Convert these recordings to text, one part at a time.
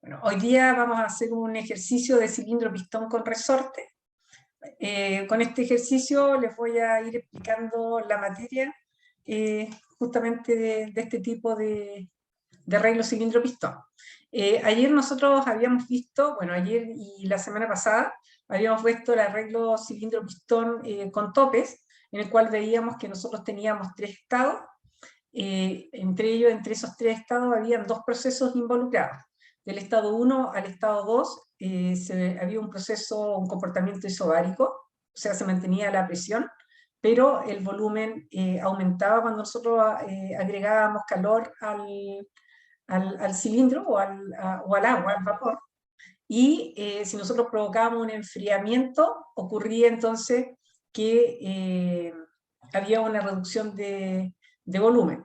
Bueno, hoy día vamos a hacer un ejercicio de cilindro-pistón con resorte. Con este ejercicio les voy a ir explicando la materia justamente de este tipo de arreglo cilindro-pistón. Ayer nosotros habíamos visto, bueno, ayer y la semana pasada, habíamos visto el arreglo cilindro-pistón con topes, en el cual veíamos que nosotros teníamos tres estados. Entre esos tres estados, habían dos procesos involucrados. Del estado 1 al estado 2 había un proceso, un comportamiento isobárico, o sea, se mantenía la presión, pero el volumen aumentaba cuando nosotros agregábamos calor al cilindro o al agua, al vapor. Y si nosotros provocábamos un enfriamiento, ocurría entonces que había una reducción de volumen.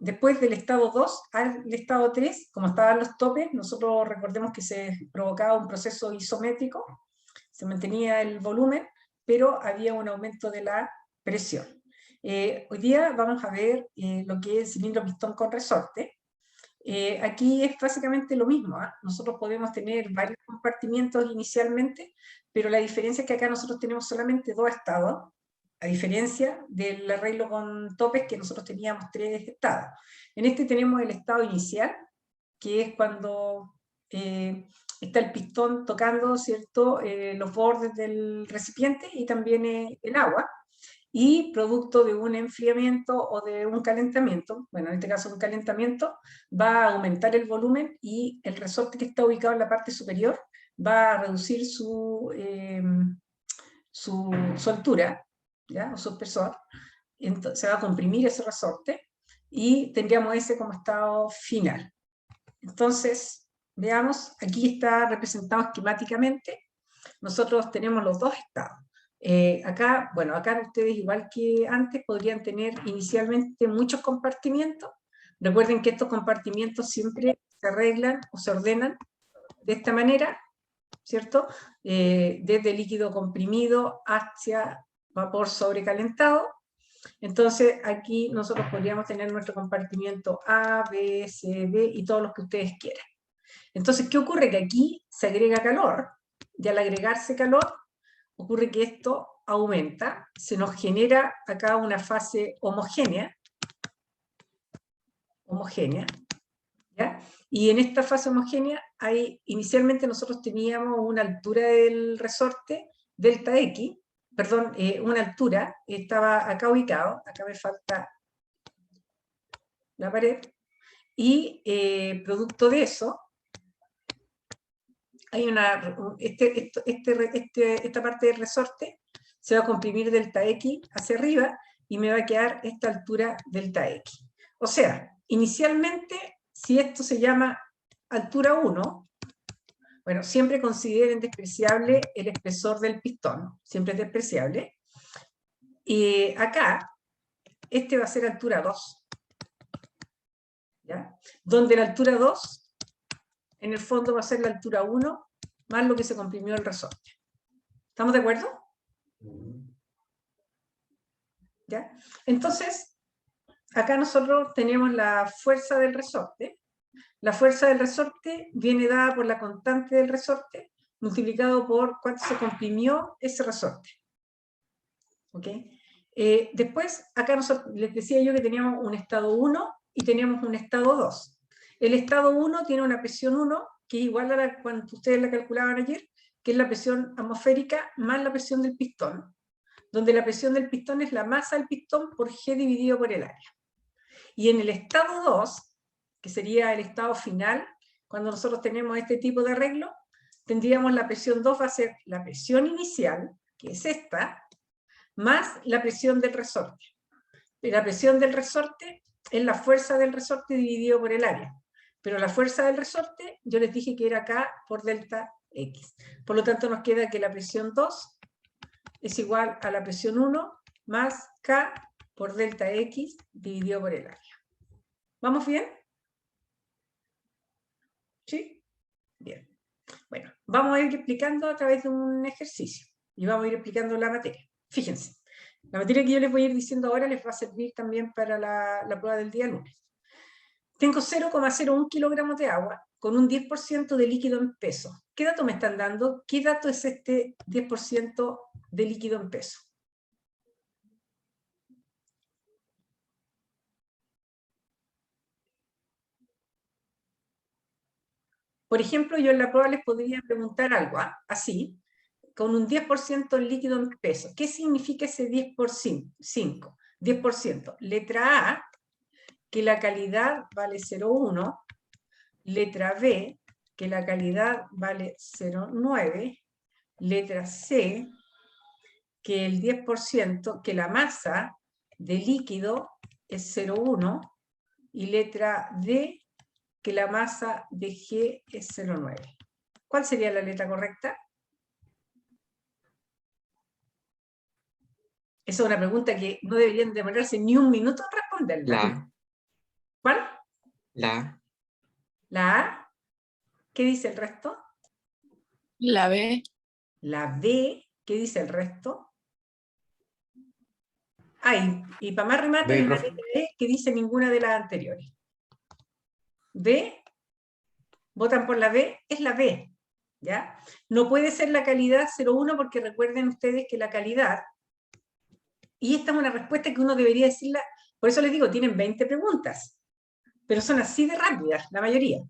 Después del estado 2 al estado 3, como estaban los topes, nosotros recordemos que se provocaba un proceso isométrico, se mantenía el volumen, pero había un aumento de la presión. Hoy día vamos a ver lo que es cilindro-pistón con resorte. Aquí es básicamente lo mismo, ¿eh? Nosotros podemos tener varios compartimientos inicialmente, pero la diferencia es que acá nosotros tenemos solamente dos estados, a diferencia del arreglo con topes que nosotros teníamos tres estados. En este tenemos el estado inicial, que es cuando está el pistón tocando, ¿cierto?, los bordes del recipiente y también el agua, y producto de un enfriamiento o de un calentamiento, bueno, en este caso un calentamiento, va a aumentar el volumen y el resorte que está ubicado en la parte superior va a reducir su altura, ¿ya?, o su espesor. Entonces se va a comprimir ese resorte y tendríamos ese como estado final. Entonces, veamos, aquí está representado esquemáticamente. Nosotros tenemos los dos estados. Acá, bueno, acá ustedes, igual que antes, podrían tener inicialmente muchos compartimientos. Recuerden que estos compartimientos siempre se arreglan o se ordenan de esta manera, ¿cierto? Desde líquido comprimido hacia vapor sobrecalentado. Entonces, aquí nosotros podríamos tener nuestro compartimiento A, B, C, D y todos los que ustedes quieran. Entonces, ¿qué ocurre? Que aquí se agrega calor, y al agregarse calor, ocurre que esto aumenta, se nos genera acá una fase homogénea, ¿ya? Y en esta fase homogénea, inicialmente nosotros teníamos una altura del resorte, delta X, perdón, una altura, estaba acá ubicado, acá me falta la pared, y producto de eso, hay esta parte del resorte se va a comprimir delta X hacia arriba y me va a quedar esta altura delta X. O sea, inicialmente, si esto se llama altura 1, bueno, siempre consideren despreciable el espesor del pistón, siempre es despreciable. Y acá, este va a ser altura 2, ¿ya? Donde la altura 2, en el fondo, va a ser la altura 1 más lo que se comprimió el resorte. ¿Estamos de acuerdo? ¿Ya? Entonces, acá nosotros tenemos la fuerza del resorte. La fuerza del resorte viene dada por la constante del resorte multiplicado por cuánto se comprimió ese resorte. ¿Ok? Después, acá les decía yo que teníamos un estado 1 y teníamos un estado 2. El estado 1 tiene una presión 1, que es igual a la cuando ustedes la calculaban ayer, que es la presión atmosférica más la presión del pistón, donde la presión del pistón es la masa del pistón por G dividido por el área. Y en el estado 2, que sería el estado final, cuando nosotros tenemos este tipo de arreglo, tendríamos la presión 2 va a ser la presión inicial, que es esta, más la presión del resorte. La presión del resorte es la fuerza del resorte dividido por el área. Pero la fuerza del resorte, yo les dije que era K por delta X. Por lo tanto, nos queda que la presión 2 es igual a la presión 1 más K por delta X dividido por el área. ¿Vamos bien? ¿Sí? Bien. Bueno, vamos a ir explicando a través de un ejercicio y vamos a ir explicando la materia. Fíjense, la materia que yo les voy a ir diciendo ahora les va a servir también para la prueba del día lunes. tengo 0,01 kilogramos de agua con un 10% de líquido en peso. ¿Qué dato me están dando? ¿Qué dato es este 10% de líquido en peso? Por ejemplo, yo en la prueba les podría preguntar algo, así, con un 10% de líquido en peso. ¿Qué significa ese 10 por 5? 10%. Letra A, que la calidad vale 0,1. Letra B, que la calidad vale 0,9. Letra C, que el 10%, que la masa de líquido es 0,1. Y letra D, que la masa de G es 0,9. ¿Cuál sería la letra correcta? Esa es una pregunta que no deberían demorarse ni un minuto en responderla. La. ¿Cuál? La. La A. ¿Qué dice el resto? La B. La B. ¿Qué dice el resto? Y para más remate, B, hay una profe. letra E que dice ninguna de las anteriores. B. ¿Votan por la B? Es la B. ¿Ya? No puede ser la calidad 0,1 porque recuerden ustedes que la calidad, y esta es una respuesta que uno debería decirla, por eso les digo, tienen 20 preguntas, pero son así de rápidas, la mayoría.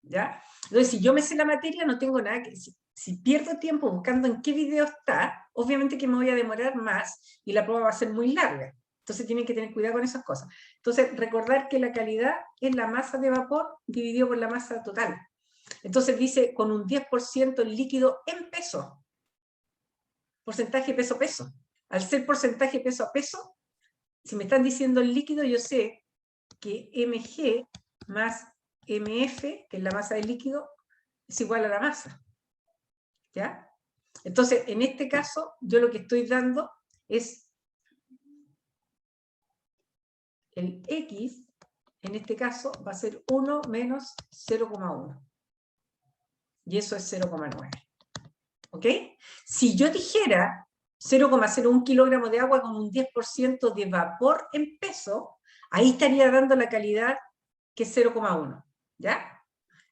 ¿Ya? Entonces, si yo me sé la materia, no tengo nada que... Si pierdo tiempo buscando en qué video está, obviamente que me voy a demorar más y la prueba va a ser muy larga. Entonces tienen que tener cuidado con esas cosas. Entonces, recordar que la calidad es la masa de vapor dividido por la masa total. Entonces dice con un 10% líquido en peso. Porcentaje peso-peso. Al ser porcentaje peso a peso, si me están diciendo el líquido, yo sé que mg más mf, que es la masa del líquido, es igual a la masa. ¿Ya? Entonces, en este caso, yo lo que estoy dando es el X, en este caso, va a ser 1 menos 0,1. Y eso es 0,9. ¿Ok? Si yo dijera 0,01 kilogramos de agua con un 10% de vapor en peso, ahí estaría dando la calidad que es 0,1. ¿Ya?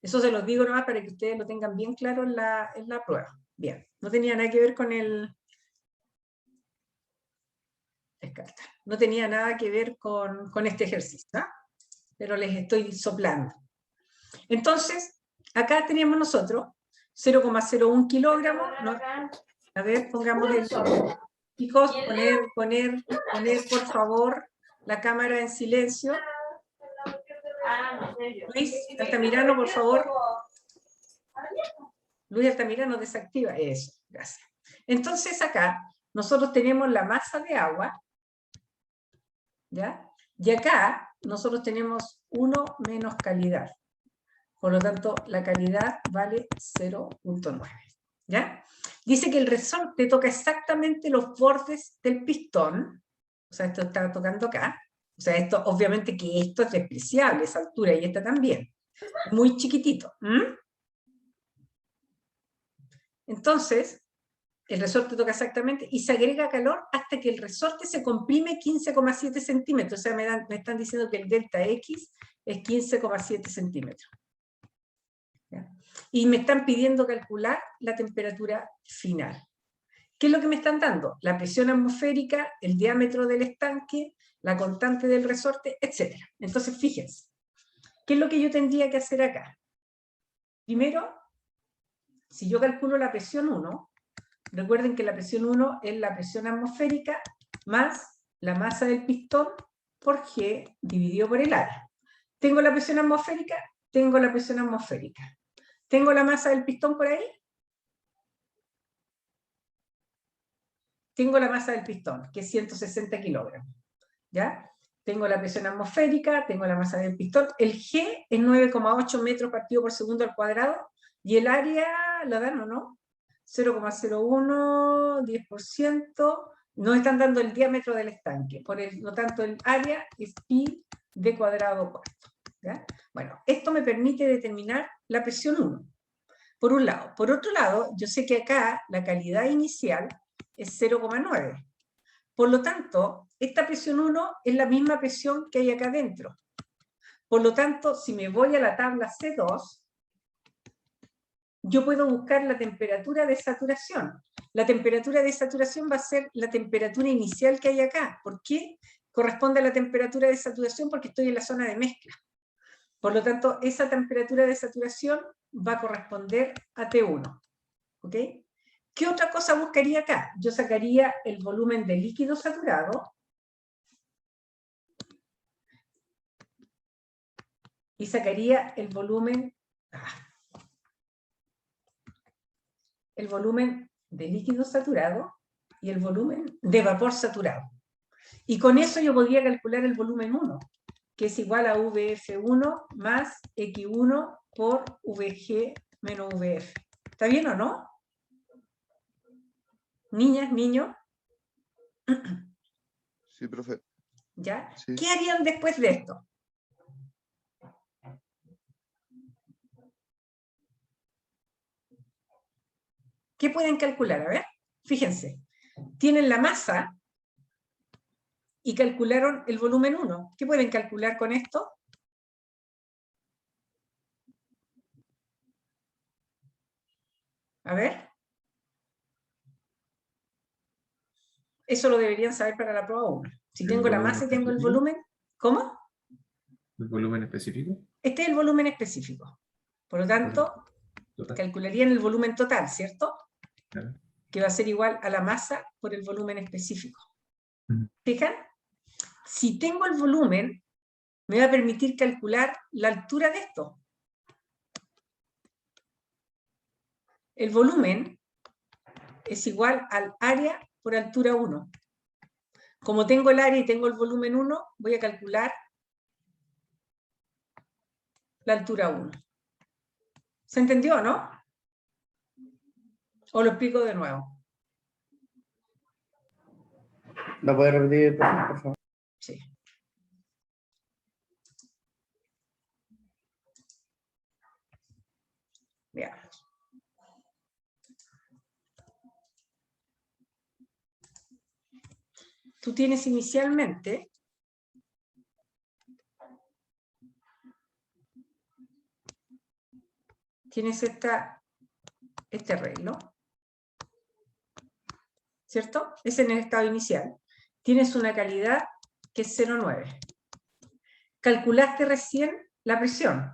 Eso se los digo nomás para que ustedes lo tengan bien claro en la prueba. Bien, no tenía nada que ver con el... Descartar. No tenía nada que ver con este ejercicio, ¿no? Pero les estoy soplando. Entonces, acá teníamos nosotros 0,01 kilogramos. ¿No? A ver, pongamos el... Chicos, poner por favor la cámara en silencio. Luis Altamirano, por favor. Luis Altamirano, desactiva eso. Gracias. Entonces acá nosotros tenemos la masa de agua, ¿ya? Y acá nosotros tenemos 1 menos calidad. Por lo tanto, la calidad vale 0,9. ¿Ya? Dice que el resorte toca exactamente los bordes del pistón. O sea, esto está tocando acá. O sea, esto, obviamente que esto es despreciable, esa altura, y esta también. Muy chiquitito. Entonces, el resorte toca exactamente y se agrega calor hasta que el resorte se comprime 15,7 centímetros. O sea, me están diciendo que el delta X es 15,7 centímetros. ¿Ya? Y me están pidiendo calcular la temperatura final. ¿Qué es lo que me están dando? La presión atmosférica, el diámetro del estanque, la constante del resorte, etc. Entonces, fíjense, ¿qué es lo que yo tendría que hacer acá? Primero, si yo calculo la presión 1, recuerden que la presión 1 es la presión atmosférica más la masa del pistón por G dividido por el área. ¿Tengo la presión atmosférica? Tengo la presión atmosférica. ¿Tengo la masa del pistón por ahí? Tengo la masa del pistón, que es 160 kilogramos. ¿Ya? Tengo la presión atmosférica, tengo la masa del pistón. El G es 9,8 metros partido por segundo al cuadrado. Y el área, ¿la dan o no? 0,01, 10%. Nos están dando el diámetro del estanque. Por lo tanto, el área es pi d cuadrado cuarto. ¿Ya? Bueno, esto me permite determinar la presión 1. Por un lado. Por otro lado, yo sé que acá la calidad inicial es 0,9. Por lo tanto, esta presión 1 es la misma presión que hay acá adentro. Por lo tanto, si me voy a la tabla C2, yo puedo buscar la temperatura de saturación. La temperatura de saturación va a ser la temperatura inicial que hay acá. ¿Por qué corresponde a la temperatura de saturación? Porque estoy en la zona de mezcla. Por lo tanto, esa temperatura de saturación va a corresponder a T1. ¿Ok? ¿Qué otra cosa buscaría acá? Yo sacaría el volumen de líquido saturado y sacaría el volumen de líquido saturado y el volumen de vapor saturado. Y con eso yo podría calcular el volumen 1, que es igual a VF1 más X1 por VG menos VF. ¿Está bien o no? Niñas, niños. Sí, profe. ¿Ya? Sí. ¿Qué harían después de esto? ¿Qué pueden calcular? A ver, fíjense. Tienen la masa y calcularon el volumen 1. ¿Qué pueden calcular con esto? A ver. Eso lo deberían saber para la prueba 1. Si tengo la masa y tengo el volumen, ¿cómo? ¿El volumen específico? Este es el volumen específico. Por lo tanto, calcularían el volumen total, ¿cierto? Claro. Que va a ser igual a la masa por el volumen específico. ¿Fijan? Si tengo el volumen, me va a permitir calcular la altura de esto. El volumen es igual al área por altura 1. Como tengo el área y tengo el volumen 1, voy a calcular la altura 1. ¿Se entendió, no? ¿O lo explico de nuevo? ¿La puede repetir, por favor? Sí. Veamos. Tú tienes inicialmente este arreglo, ¿cierto? Es en el estado inicial. Tienes una calidad que es 0,9. Calculaste recién la presión,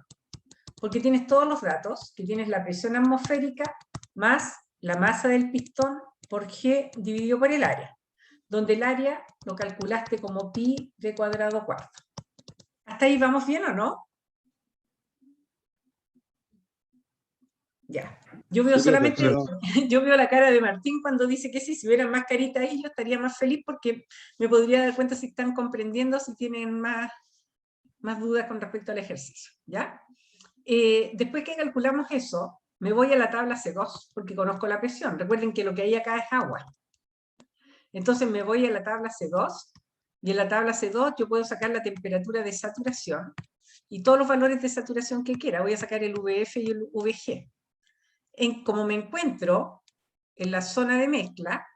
porque tienes todos los datos, que tienes la presión atmosférica más la masa del pistón por G dividido por el área, donde el área lo calculaste como pi d cuadrado cuarto. ¿Hasta ahí vamos bien o no? Ya. Yo veo Sí, solamente, profe. yo veo la cara de Martín cuando dice que sí, si hubiera más carita ahí yo estaría más feliz porque me podría dar cuenta si están comprendiendo, si tienen más dudas con respecto al ejercicio, ¿ya? Después que calculamos eso, me voy a la tabla C2 porque conozco la presión. Recuerden que lo que hay acá es agua. Entonces me voy a la tabla C2 y en la tabla C2 yo puedo sacar la temperatura de saturación y todos los valores de saturación que quiera. Voy a sacar el VF y el VG. Como me encuentro en la zona de mezcla,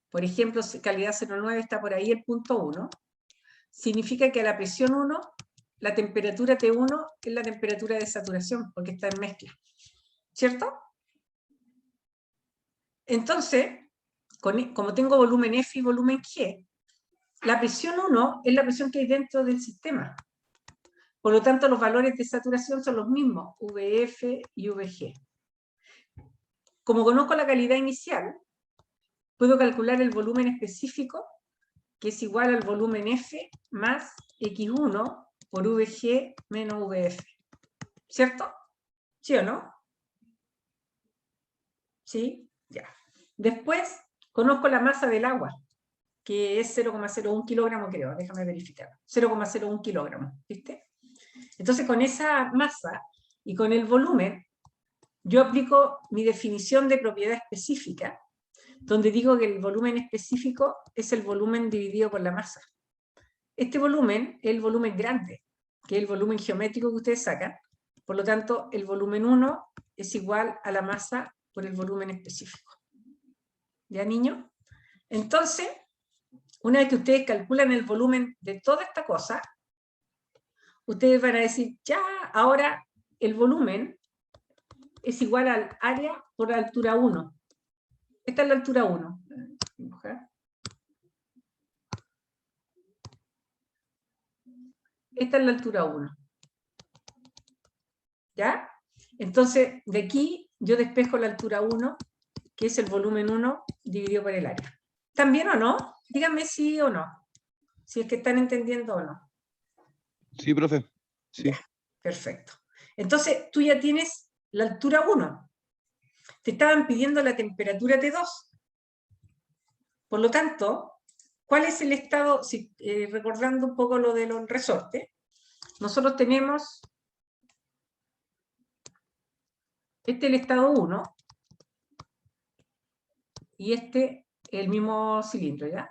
por ejemplo, calidad 0,9 está por ahí el punto 1, significa que a la presión 1, la temperatura T1 es la temperatura de saturación, porque está en mezcla. ¿Cierto? Entonces, como tengo volumen F y volumen G, la presión 1 es la presión que hay dentro del sistema. Por lo tanto, los valores de saturación son los mismos, VF y VG. Como conozco la calidad inicial, puedo calcular el volumen específico, que es igual al volumen F más X1 por VG menos VF. ¿Cierto? ¿Sí o no? ¿Sí? Ya. Después, conozco la masa del agua, que es 0,01 kilogramo, creo. Déjame verificar. 0,01 kilogramo, ¿viste? Entonces, con esa masa y con el volumen, yo aplico mi definición de propiedad específica, donde digo que el volumen específico es el volumen dividido por la masa. Este volumen es el volumen grande, que es el volumen geométrico que ustedes sacan. Por lo tanto, el volumen 1 es igual a la masa por el volumen específico. ¿Ya, niño? Entonces, una vez que ustedes calculan el volumen de toda esta cosa, ustedes van a decir, ya, ahora el volumen es igual al área por la altura 1. Esta es la altura 1. Esta es la altura 1. ¿Ya? Entonces, de aquí yo despejo la altura 1, que es el volumen 1 dividido por el área. ¿Están bien o no? Díganme sí o no. Si es que están entendiendo o no. Sí, profe. Sí. Ya, perfecto. Entonces, tú ya tienes la altura 1. Te estaban pidiendo la temperatura T2. Por lo tanto, ¿cuál es el estado? Si, recordando un poco lo de los resortes, nosotros tenemos, este es el estado 1, y este el mismo cilindro, ¿ya?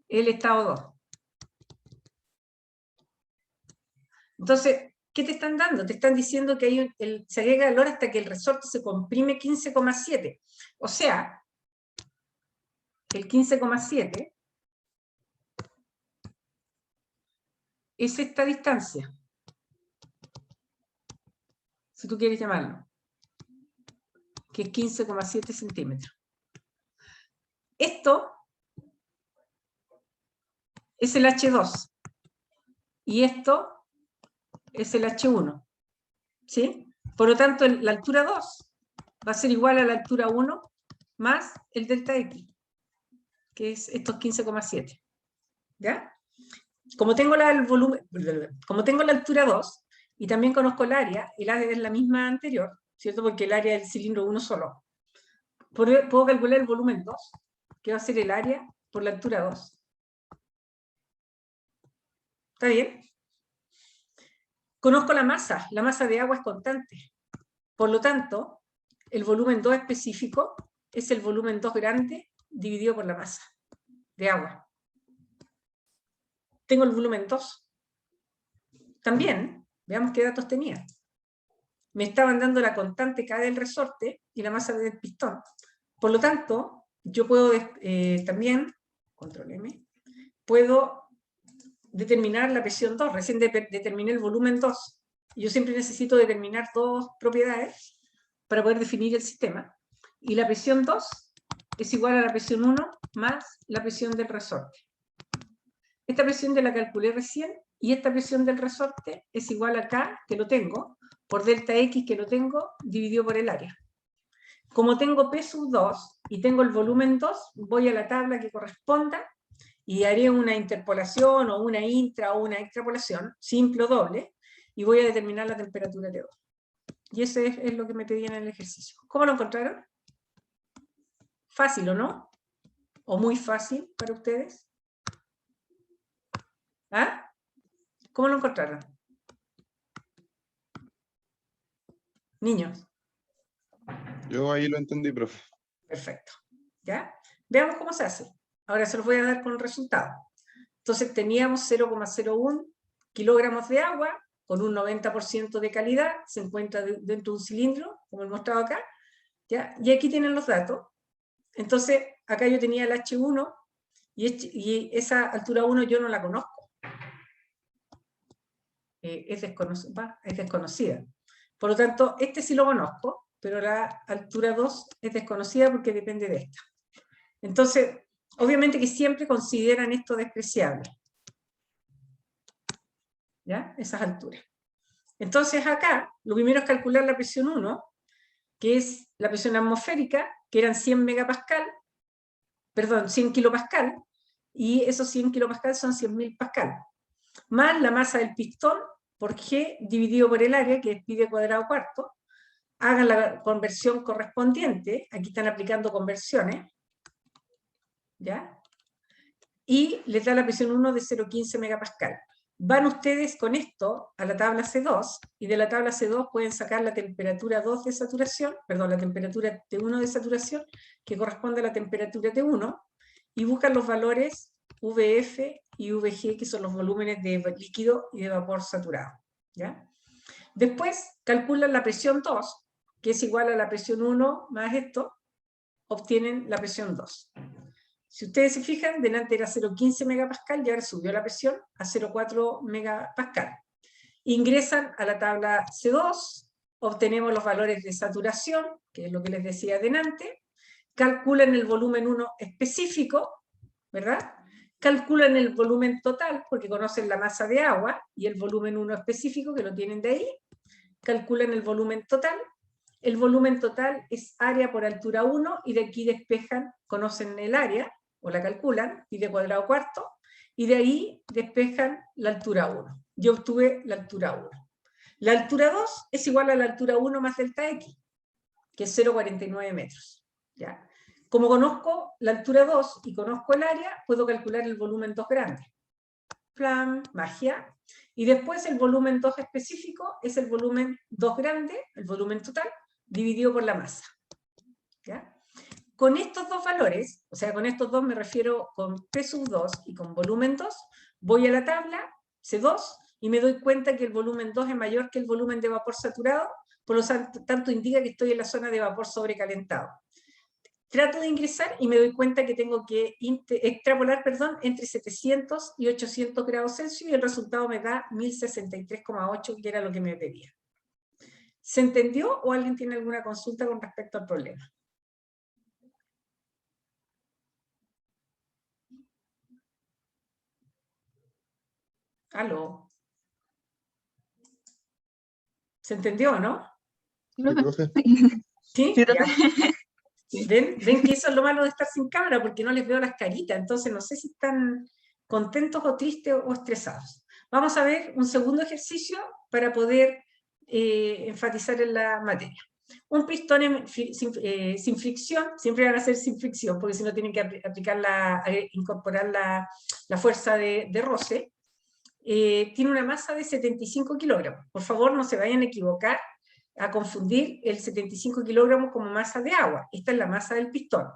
El estado 2. Entonces, ¿qué te están dando? Te están diciendo que hay se agrega calor hasta que el resorte se comprime 15,7. O sea, el 15,7 es esta distancia, si tú quieres llamarlo, que es 15,7 centímetros. Esto es el H2 y esto es el H1, ¿sí? Por lo tanto, la altura 2 va a ser igual a la altura 1 más el delta X, que es estos 15,7, ¿ya? Como tengo como tengo la altura 2 y también conozco el área es la misma anterior, ¿cierto? Porque el área del cilindro 1 solo. Puedo calcular el volumen 2, que va a ser el área por la altura 2. ¿Está bien? Conozco la masa de agua es constante. Por lo tanto, el volumen 2 específico es el volumen 2 grande dividido por la masa de agua. Tengo el volumen 2. También, veamos qué datos tenía. Me estaban dando la constante K del resorte y la masa del pistón. Por lo tanto, yo puedo también, control M, puedo determinar la presión 2. Recién determiné el volumen 2. Yo siempre necesito determinar dos propiedades para poder definir el sistema. Y la presión 2 es igual a la presión 1 más la presión del resorte. Esta presión ya la calculé recién, y esta presión del resorte es igual a K, que lo tengo, por delta X, que lo tengo, dividido por el área. Como tengo P sub 2 y tengo el volumen 2, voy a la tabla que corresponda y haré una interpolación o una intra o una extrapolación, simple o doble, y voy a determinar la temperatura T2. Y eso es lo que me pedían en el ejercicio. ¿Cómo lo encontraron? ¿Fácil o no? ¿O muy fácil para ustedes? ¿Ah? ¿Cómo lo encontraron? Niños. Yo ahí lo entendí, profe. Perfecto. ¿Ya? Veamos cómo se hace. Ahora se los voy a dar con el resultado. Entonces teníamos 0,01 kilogramos de agua con un 90% de calidad, se encuentra dentro de un cilindro, como he mostrado acá, ¿ya? Y aquí tienen los datos. Entonces, acá yo tenía el H1, y esa altura 1 yo no la conozco. Es desconocida. Por lo tanto, este sí lo conozco, pero la altura 2 es desconocida porque depende de esta. Entonces, obviamente que siempre consideran esto despreciable, ¿ya? Esas alturas. Entonces acá, lo primero es calcular la presión 1, que es la presión atmosférica, que eran 100 megapascal, perdón, 100 kilopascal, y esos 100 kilopascal son 100.000 pascal, más la masa del pistón por G dividido por el área, que es pi de cuadrado cuarto. Hagan la conversión correspondiente, aquí están aplicando conversiones, ¿ya? Y les da la presión 1 de 0,15 megapascal. Van ustedes con esto a la tabla C2, y de la tabla C2 pueden sacar la temperatura 2 de saturación, perdón, la temperatura T1 de saturación, que corresponde a la temperatura T1, y buscan los valores VF y VG, que son los volúmenes de líquido y de vapor saturado, ¿ya? Después calculan la presión 2, que es igual a la presión 1 más esto, obtienen la presión 2. Si ustedes se fijan, delante era 0,15 megapascal y ahora subió la presión a 0,4 megapascal. ingresan a la tabla C2, obtenemos los valores de saturación, que es lo que les decía delante, calculan el volumen 1 específico, ¿verdad? Calculan el volumen total, porque conocen la masa de agua, y el volumen 1 específico, que lo tienen de ahí, calculan el volumen total. El volumen total es área por altura 1, y de aquí despejan, conocen el área, o la calculan, pi de cuadrado cuarto, y de ahí despejan la altura 1. Yo obtuve la altura 1. La altura 2 es igual a la altura 1 más delta X, que es 0,49 metros. ¿Ya? Como conozco la altura 2 y conozco el área, puedo calcular el volumen 2 grande. Plan, magia. Y después el volumen 2 específico es el volumen 2 grande, el volumen total, dividido por la masa. ¿Ya? Con estos dos valores, o sea, con estos dos me refiero con P sub 2 y con volumen 2, voy a la tabla C2 y me doy cuenta que el volumen 2 es mayor que el volumen de vapor saturado, por lo tanto indica que estoy en la zona de vapor sobrecalentado. Trato de ingresar y me doy cuenta que tengo que extrapolar, entre 700 y 800 grados Celsius, y el resultado me da 1063,8, que era lo que me pedía. ¿Se entendió o alguien tiene alguna consulta con respecto al problema? ¿Aló? ¿Se entendió, no? Sí, profe. ¿Sí? Sí, Ya. Sí. ¿Ven que eso es lo malo de estar sin cámara? Porque no les veo las caritas, entonces no sé si están contentos o tristes o estresados. Vamos a ver un segundo ejercicio para poder enfatizar en la materia. Un pistón sin fricción, siempre van a ser sin fricción, porque si no tienen que incorporar la fuerza de roce. Tiene una masa de 75 kilogramos. Por favor, no se vayan a equivocar, a confundir el 75 kilogramos como masa de agua. Esta es la masa del pistón.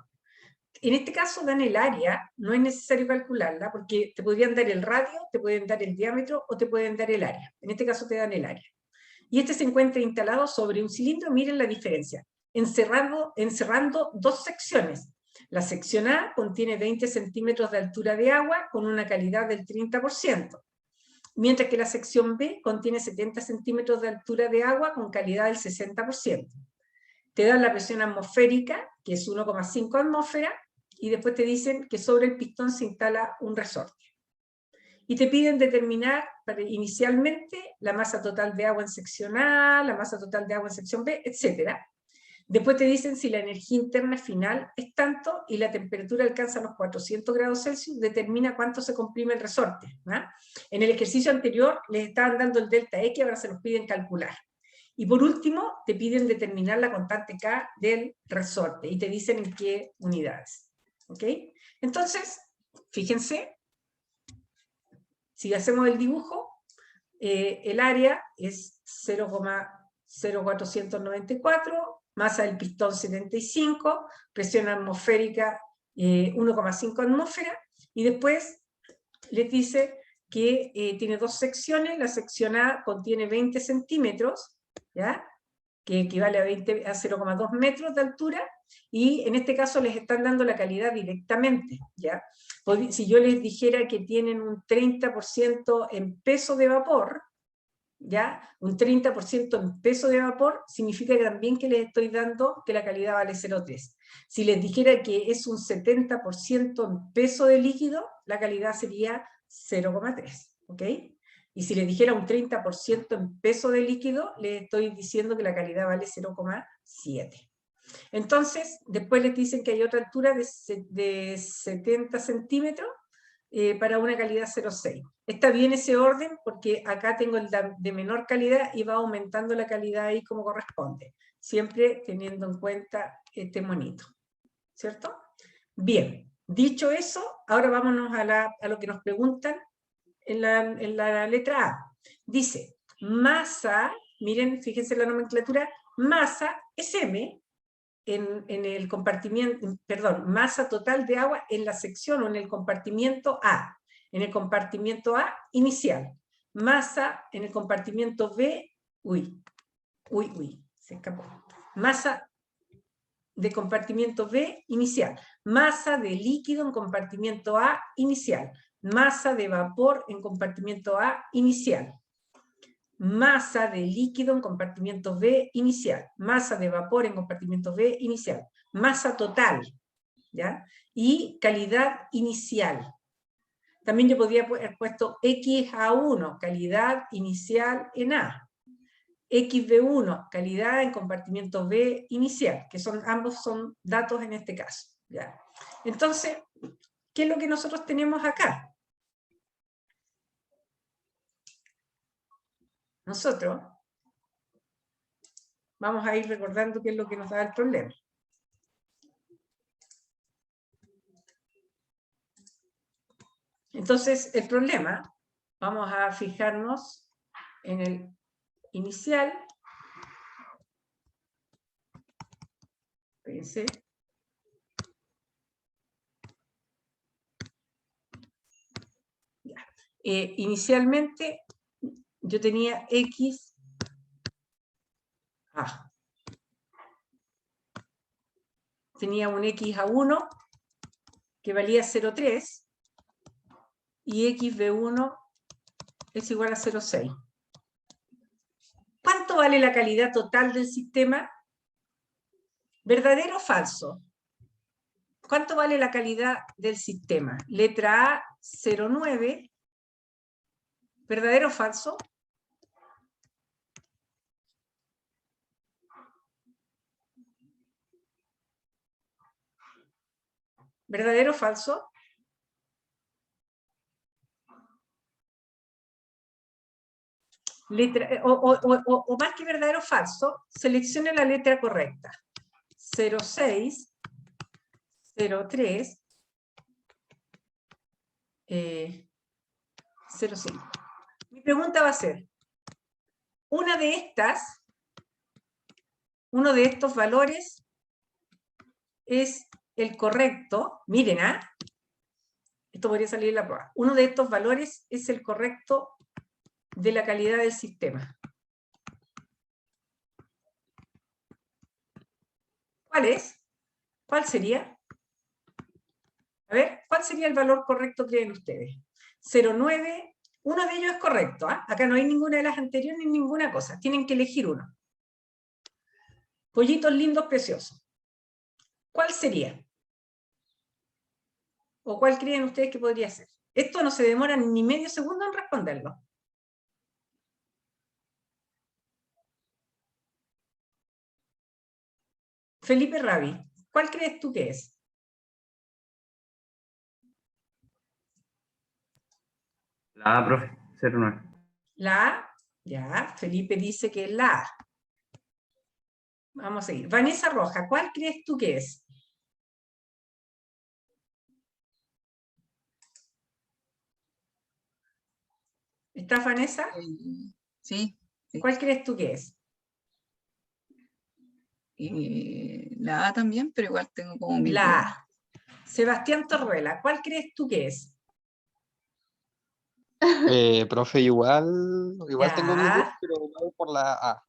En este caso dan el área, no es necesario calcularla, porque te podrían dar el radio, te pueden dar el diámetro o te pueden dar el área. En este caso te dan el área. Y este se encuentra instalado sobre un cilindro, miren la diferencia, encerrando dos secciones. La sección A contiene 20 centímetros de altura de agua con una calidad del 30%. Mientras que la sección B contiene 70 centímetros de altura de agua con calidad del 60%. Te dan la presión atmosférica, que es 1,5 atmósferas, y después te dicen que sobre el pistón se instala un resorte. Y te piden determinar inicialmente la masa total de agua en sección A, la masa total de agua en sección B, etc. Después te dicen si la energía interna final es tanto y la temperatura alcanza los 400 grados Celsius, determina cuánto se comprime el resorte. ¿No? En el ejercicio anterior les estaban dando el delta X, ahora se los piden calcular. Y por último, te piden determinar la constante K del resorte y te dicen en qué unidades. ¿Ok? Entonces, fíjense, si hacemos el dibujo, el área es 0,0494, masa del pistón 75, presión atmosférica 1,5 atmósferas, y después les dice que tiene dos secciones. La sección A contiene 20 centímetros, ¿ya? Que equivale a 0,2 metros de altura, y en este caso les están dando la calidad directamente, ¿ya? Si yo les dijera que tienen un 30% en peso de vapor, ¿ya? Un 30% en peso de vapor, significa también que les estoy dando que la calidad vale 0,3. Si les dijera que es un 70% en peso de líquido, la calidad sería 0,3, ¿ok? Y si les dijera un 30% en peso de líquido, les estoy diciendo que la calidad vale 0,7. Entonces, después les dicen que hay otra altura de 70 centímetros para una calidad 0,6. Está bien ese orden porque acá tengo el de menor calidad y va aumentando la calidad ahí como corresponde, siempre teniendo en cuenta este monito, ¿cierto? Bien, dicho eso, ahora vámonos a lo que nos preguntan en la letra A. Dice, masa, miren, fíjense la nomenclatura, masa es M, en el compartimiento, perdón, masa total de agua en la sección o en el compartimiento A. En el compartimiento A, inicial. Masa en el compartimiento B, se escapó. Masa de compartimiento B, inicial. Masa de líquido en compartimiento A, inicial. Masa de vapor en compartimiento A, inicial. masa de líquido en compartimiento B inicial, masa de vapor en compartimento B inicial, masa total, ¿ya? Y calidad inicial. También yo podría haber puesto XA1, calidad inicial en A. XB1, calidad en compartimiento B inicial, que ambos son datos en este caso, ¿ya? Entonces, ¿qué es lo que nosotros tenemos acá? Nosotros vamos a ir recordando qué es lo que nos da el problema. Entonces, el problema, vamos a fijarnos en el inicial. Fíjense. Inicialmente, yo tenía X. Tenía un XA1 que valía 0,3 y XB1 es igual a 0,6. ¿Cuánto vale la calidad total del sistema? ¿Verdadero o falso? ¿Cuánto vale la calidad del sistema? Letra A, 0,9. ¿Verdadero o falso? ¿Verdadero o falso? O más que verdadero o falso, seleccione la letra correcta. 0,6, 0,3, 0,5. Mi pregunta va a ser, uno de estos valores es el correcto. Miren, esto podría salir en la prueba. Uno de estos valores es el correcto de la calidad del sistema. ¿Cuál es? ¿Cuál sería? A ver, ¿cuál sería el valor correcto, creen ustedes? 0,9, uno de ellos es correcto, acá no hay ninguna de las anteriores ni ninguna cosa, tienen que elegir uno. Pollitos lindos, preciosos. ¿Cuál sería? ¿O cuál creen ustedes que podría ser? Esto no se demora ni medio segundo en responderlo. Felipe Rabi, ¿cuál crees tú que es? La A, profe, 0,9. La A, ya, Felipe dice que es la A. Vamos a seguir. Vanessa Roja, ¿cuál crees tú que es? ¿Estás, Vanessa? Sí. ¿Cuál crees tú que es? La A también, pero igual tengo como mi La duda. A. Sebastián Torruela, ¿cuál crees tú que es? Profe, igual tengo mis dudas, Ya. pero voy por la A.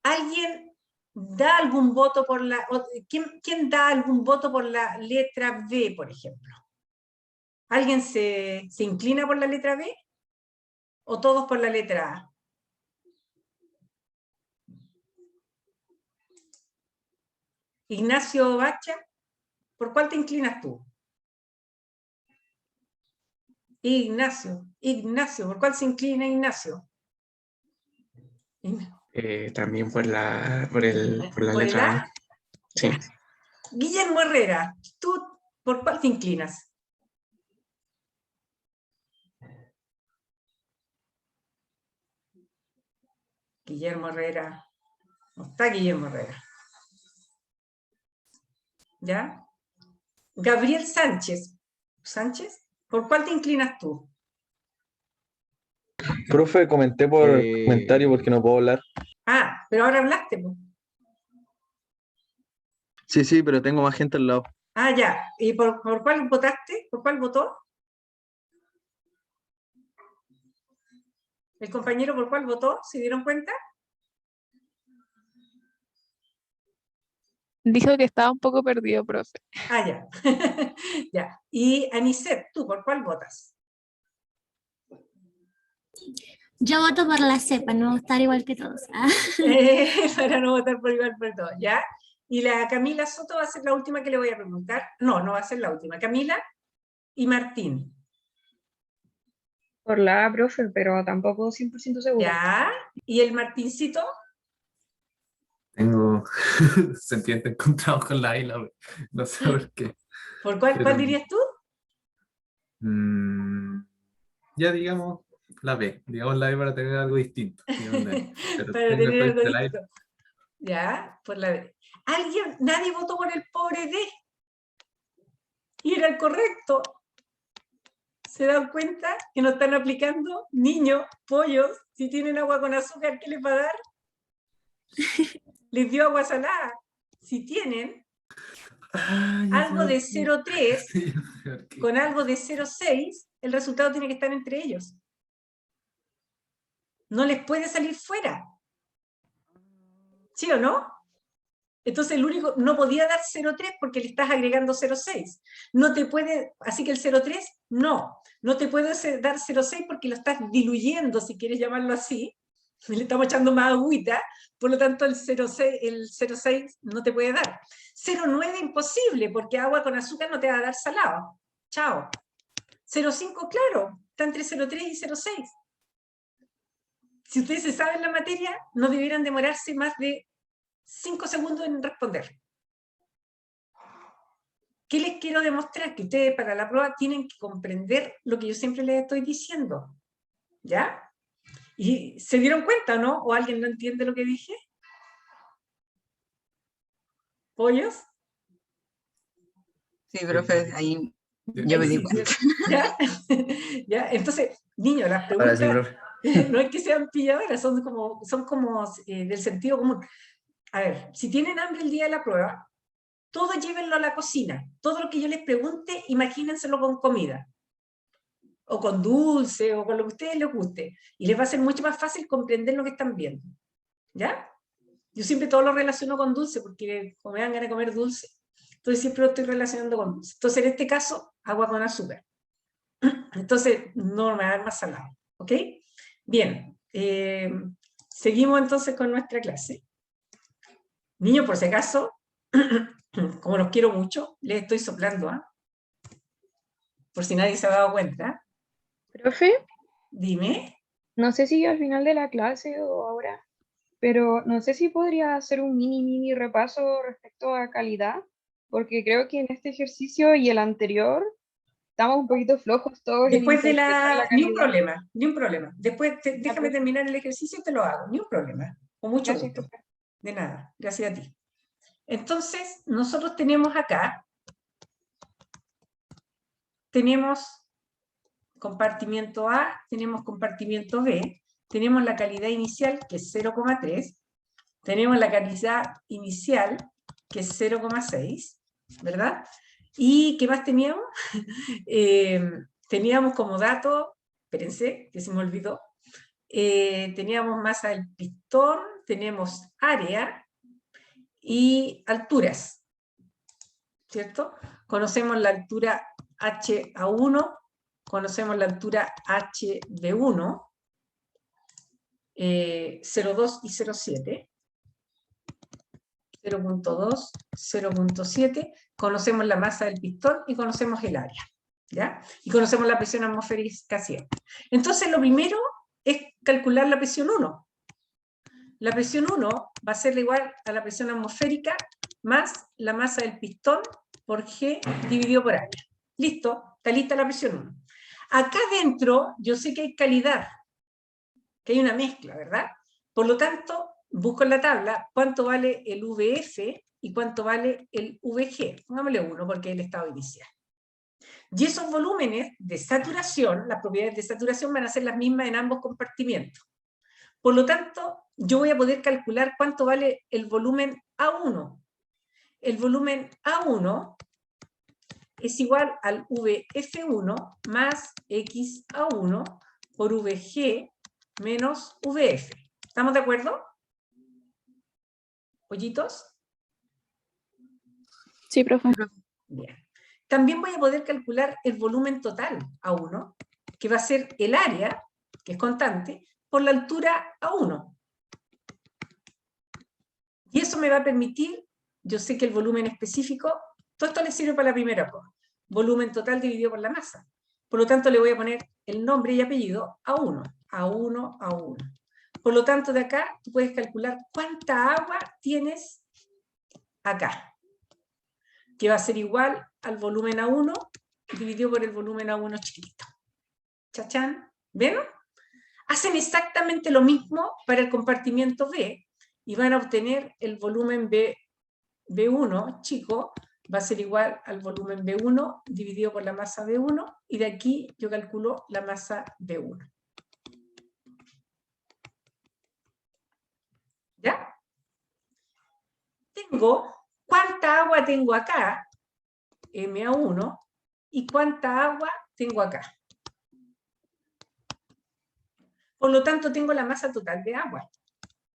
¿Alguien da algún voto por la... ¿Quién da algún voto por la letra B, por ejemplo? ¿Alguien se inclina por la letra B? ¿O todos por la letra A? Ignacio Bacha, ¿por cuál te inclinas tú? Ignacio, ¿por cuál se inclina Ignacio? También por la ¿Por el letra A? A. Sí. Guillermo Herrera, ¿tú por cuál te inclinas? Guillermo Herrera. No está Guillermo Herrera. ¿Ya? Gabriel Sánchez. ¿Sánchez? ¿Por cuál te inclinas tú? Profe, comenté por comentario porque no puedo hablar. Pero ahora hablaste, pues. Sí, pero tengo más gente al lado. Ya. ¿Y por cuál votaste? ¿Por cuál votó? ¿El compañero por cuál votó? ¿Se dieron cuenta? Dijo que estaba un poco perdido, profe. Ya. Ya. Y Anicet, ¿tú por cuál votas? Yo voto por la C, para no estar igual que todos. Ah. Para no votar por igual por todo, ¿ya? Y la Camila Soto va a ser la última que le voy a preguntar. No, no va a ser la última. Camila y Martín. Por la A, profe, pero tampoco 100% segura. ¿Ya? ¿Y el Martincito? Tengo sentimientos encontrados con la A y la B. No sé por qué. ¿Por cuál Pero- dirías tú? Ya digamos la B. Digamos la B para tener algo distinto. Digamos la B. Pero Para tengo tener el algo frente del aire. distinto. ¿Ya? Por la B. Nadie votó por el pobre D. Y era el correcto. ¿Se dan cuenta que no están aplicando? Niños, pollos, si tienen agua con azúcar, ¿qué les va a dar? Les dio agua salada. Si tienen Ah, ya algo sé de por qué. 0,3 Ya sé por qué. con algo de 0,6, el resultado tiene que estar entre ellos. No les puede salir fuera. ¿Sí o no? Entonces el único, no podía dar 0,3 porque le estás agregando 0,6. No te puede, así que el 0,3, no. No te puede dar 0,6 porque lo estás diluyendo, si quieres llamarlo así. Le estamos echando más agüita, por lo tanto el 0,6 no te puede dar. 0,9 imposible, porque agua con azúcar no te va a dar salado. Chao. 0,5, claro, está entre 0,3 y 0,6. Si ustedes se saben la materia, no debieran demorarse más de 5 segundos en responder. ¿Qué les quiero demostrar? Que ustedes para la prueba tienen que comprender lo que yo siempre les estoy diciendo. ¿Ya? ¿Y se dieron cuenta, no? ¿O alguien no entiende lo que dije? ¿Pollos? Sí, profe, ahí yo Ahí me di sí, cuenta. ¿Ya? ¿Ya? Entonces, niños, las Ahora preguntas sí, profe. no es que sean pilladoras, son como del sentido común. A ver, si tienen hambre el día de la prueba, todo llévenlo a la cocina. Todo lo que yo les pregunte, imagínenselo con comida. O con dulce, o con lo que a ustedes les guste. Y les va a ser mucho más fácil comprender lo que están viendo. ¿Ya? Yo siempre todo lo relaciono con dulce, porque como me dan ganas de comer dulce, entonces siempre lo estoy relacionando con dulce. Entonces en este caso, agua con azúcar. Entonces no me va a dar más salado. ¿Ok? Bien. Seguimos entonces con nuestra clase. Niños, por si acaso, como los quiero mucho, les estoy soplando, ¿ah? Por si nadie se ha dado cuenta. Profe, Dime. no sé si al final de la clase o ahora, pero no sé si podría hacer un mini repaso respecto a calidad, porque creo que en este ejercicio y el anterior estamos un poquito flojos todos en Después de interpretar la Ni un calidad. problema, ni un problema. Después, déjame profe. terminar el ejercicio y te lo hago. Ni un problema. Con mucho Gracias, gusto. profe. De nada. Gracias a ti. Entonces, nosotros tenemos acá, tenemos compartimiento A, tenemos compartimiento B, tenemos la calidad inicial, que es 0,3, tenemos la calidad inicial, que es 0,6, ¿verdad? ¿Y qué más teníamos? Teníamos como dato, espérense, que se me olvidó, teníamos masa del pistón, tenemos área y alturas, ¿cierto? Conocemos la altura HA1, conocemos la altura HB1, 0,2 y 0,7, 0,2, 0,7, conocemos la masa del pistón y conocemos el área, ¿ya? Y conocemos la presión atmosférica siempre. Entonces, lo primero es calcular la presión 1. La presión 1 va a ser igual a la presión atmosférica más la masa del pistón por G dividido por área. Listo, está lista la presión 1. Acá adentro yo sé que hay calidad, que hay una mezcla, ¿verdad? Por lo tanto, busco en la tabla cuánto vale el VF y cuánto vale el VG. Pongámosle 1 porque es el estado inicial. Y esos volúmenes de saturación, las propiedades de saturación van a ser las mismas en ambos compartimientos. Por lo tanto, yo voy a poder calcular cuánto vale el volumen A1. El volumen A1 es igual al VF1 más XA1 por VG menos VF. ¿Estamos de acuerdo? ¿Pollitos? Sí, profe. Bien. También voy a poder calcular el volumen total A1, que va a ser el área, que es constante, por la altura A1. Y eso me va a permitir, yo sé que el volumen específico, todo esto le sirve para la primera prueba, volumen total dividido por la masa. Por lo tanto, le voy a poner el nombre y apellido A1, A1, A1. Por lo tanto, de acá tú puedes calcular cuánta agua tienes acá, que va a ser igual al volumen A1 dividido por el volumen A1 chiquitito. ¿Chachán? ¿Ven? Hacen exactamente lo mismo para el compartimiento B y van a obtener el volumen B1 chico, va a ser igual al volumen B1 dividido por la masa B1, y de aquí yo calculo la masa B1. ¿Ya? Tengo, ¿cuánta agua tengo acá? MA1, y cuánta agua tengo acá. Por lo tanto, tengo la masa total de agua,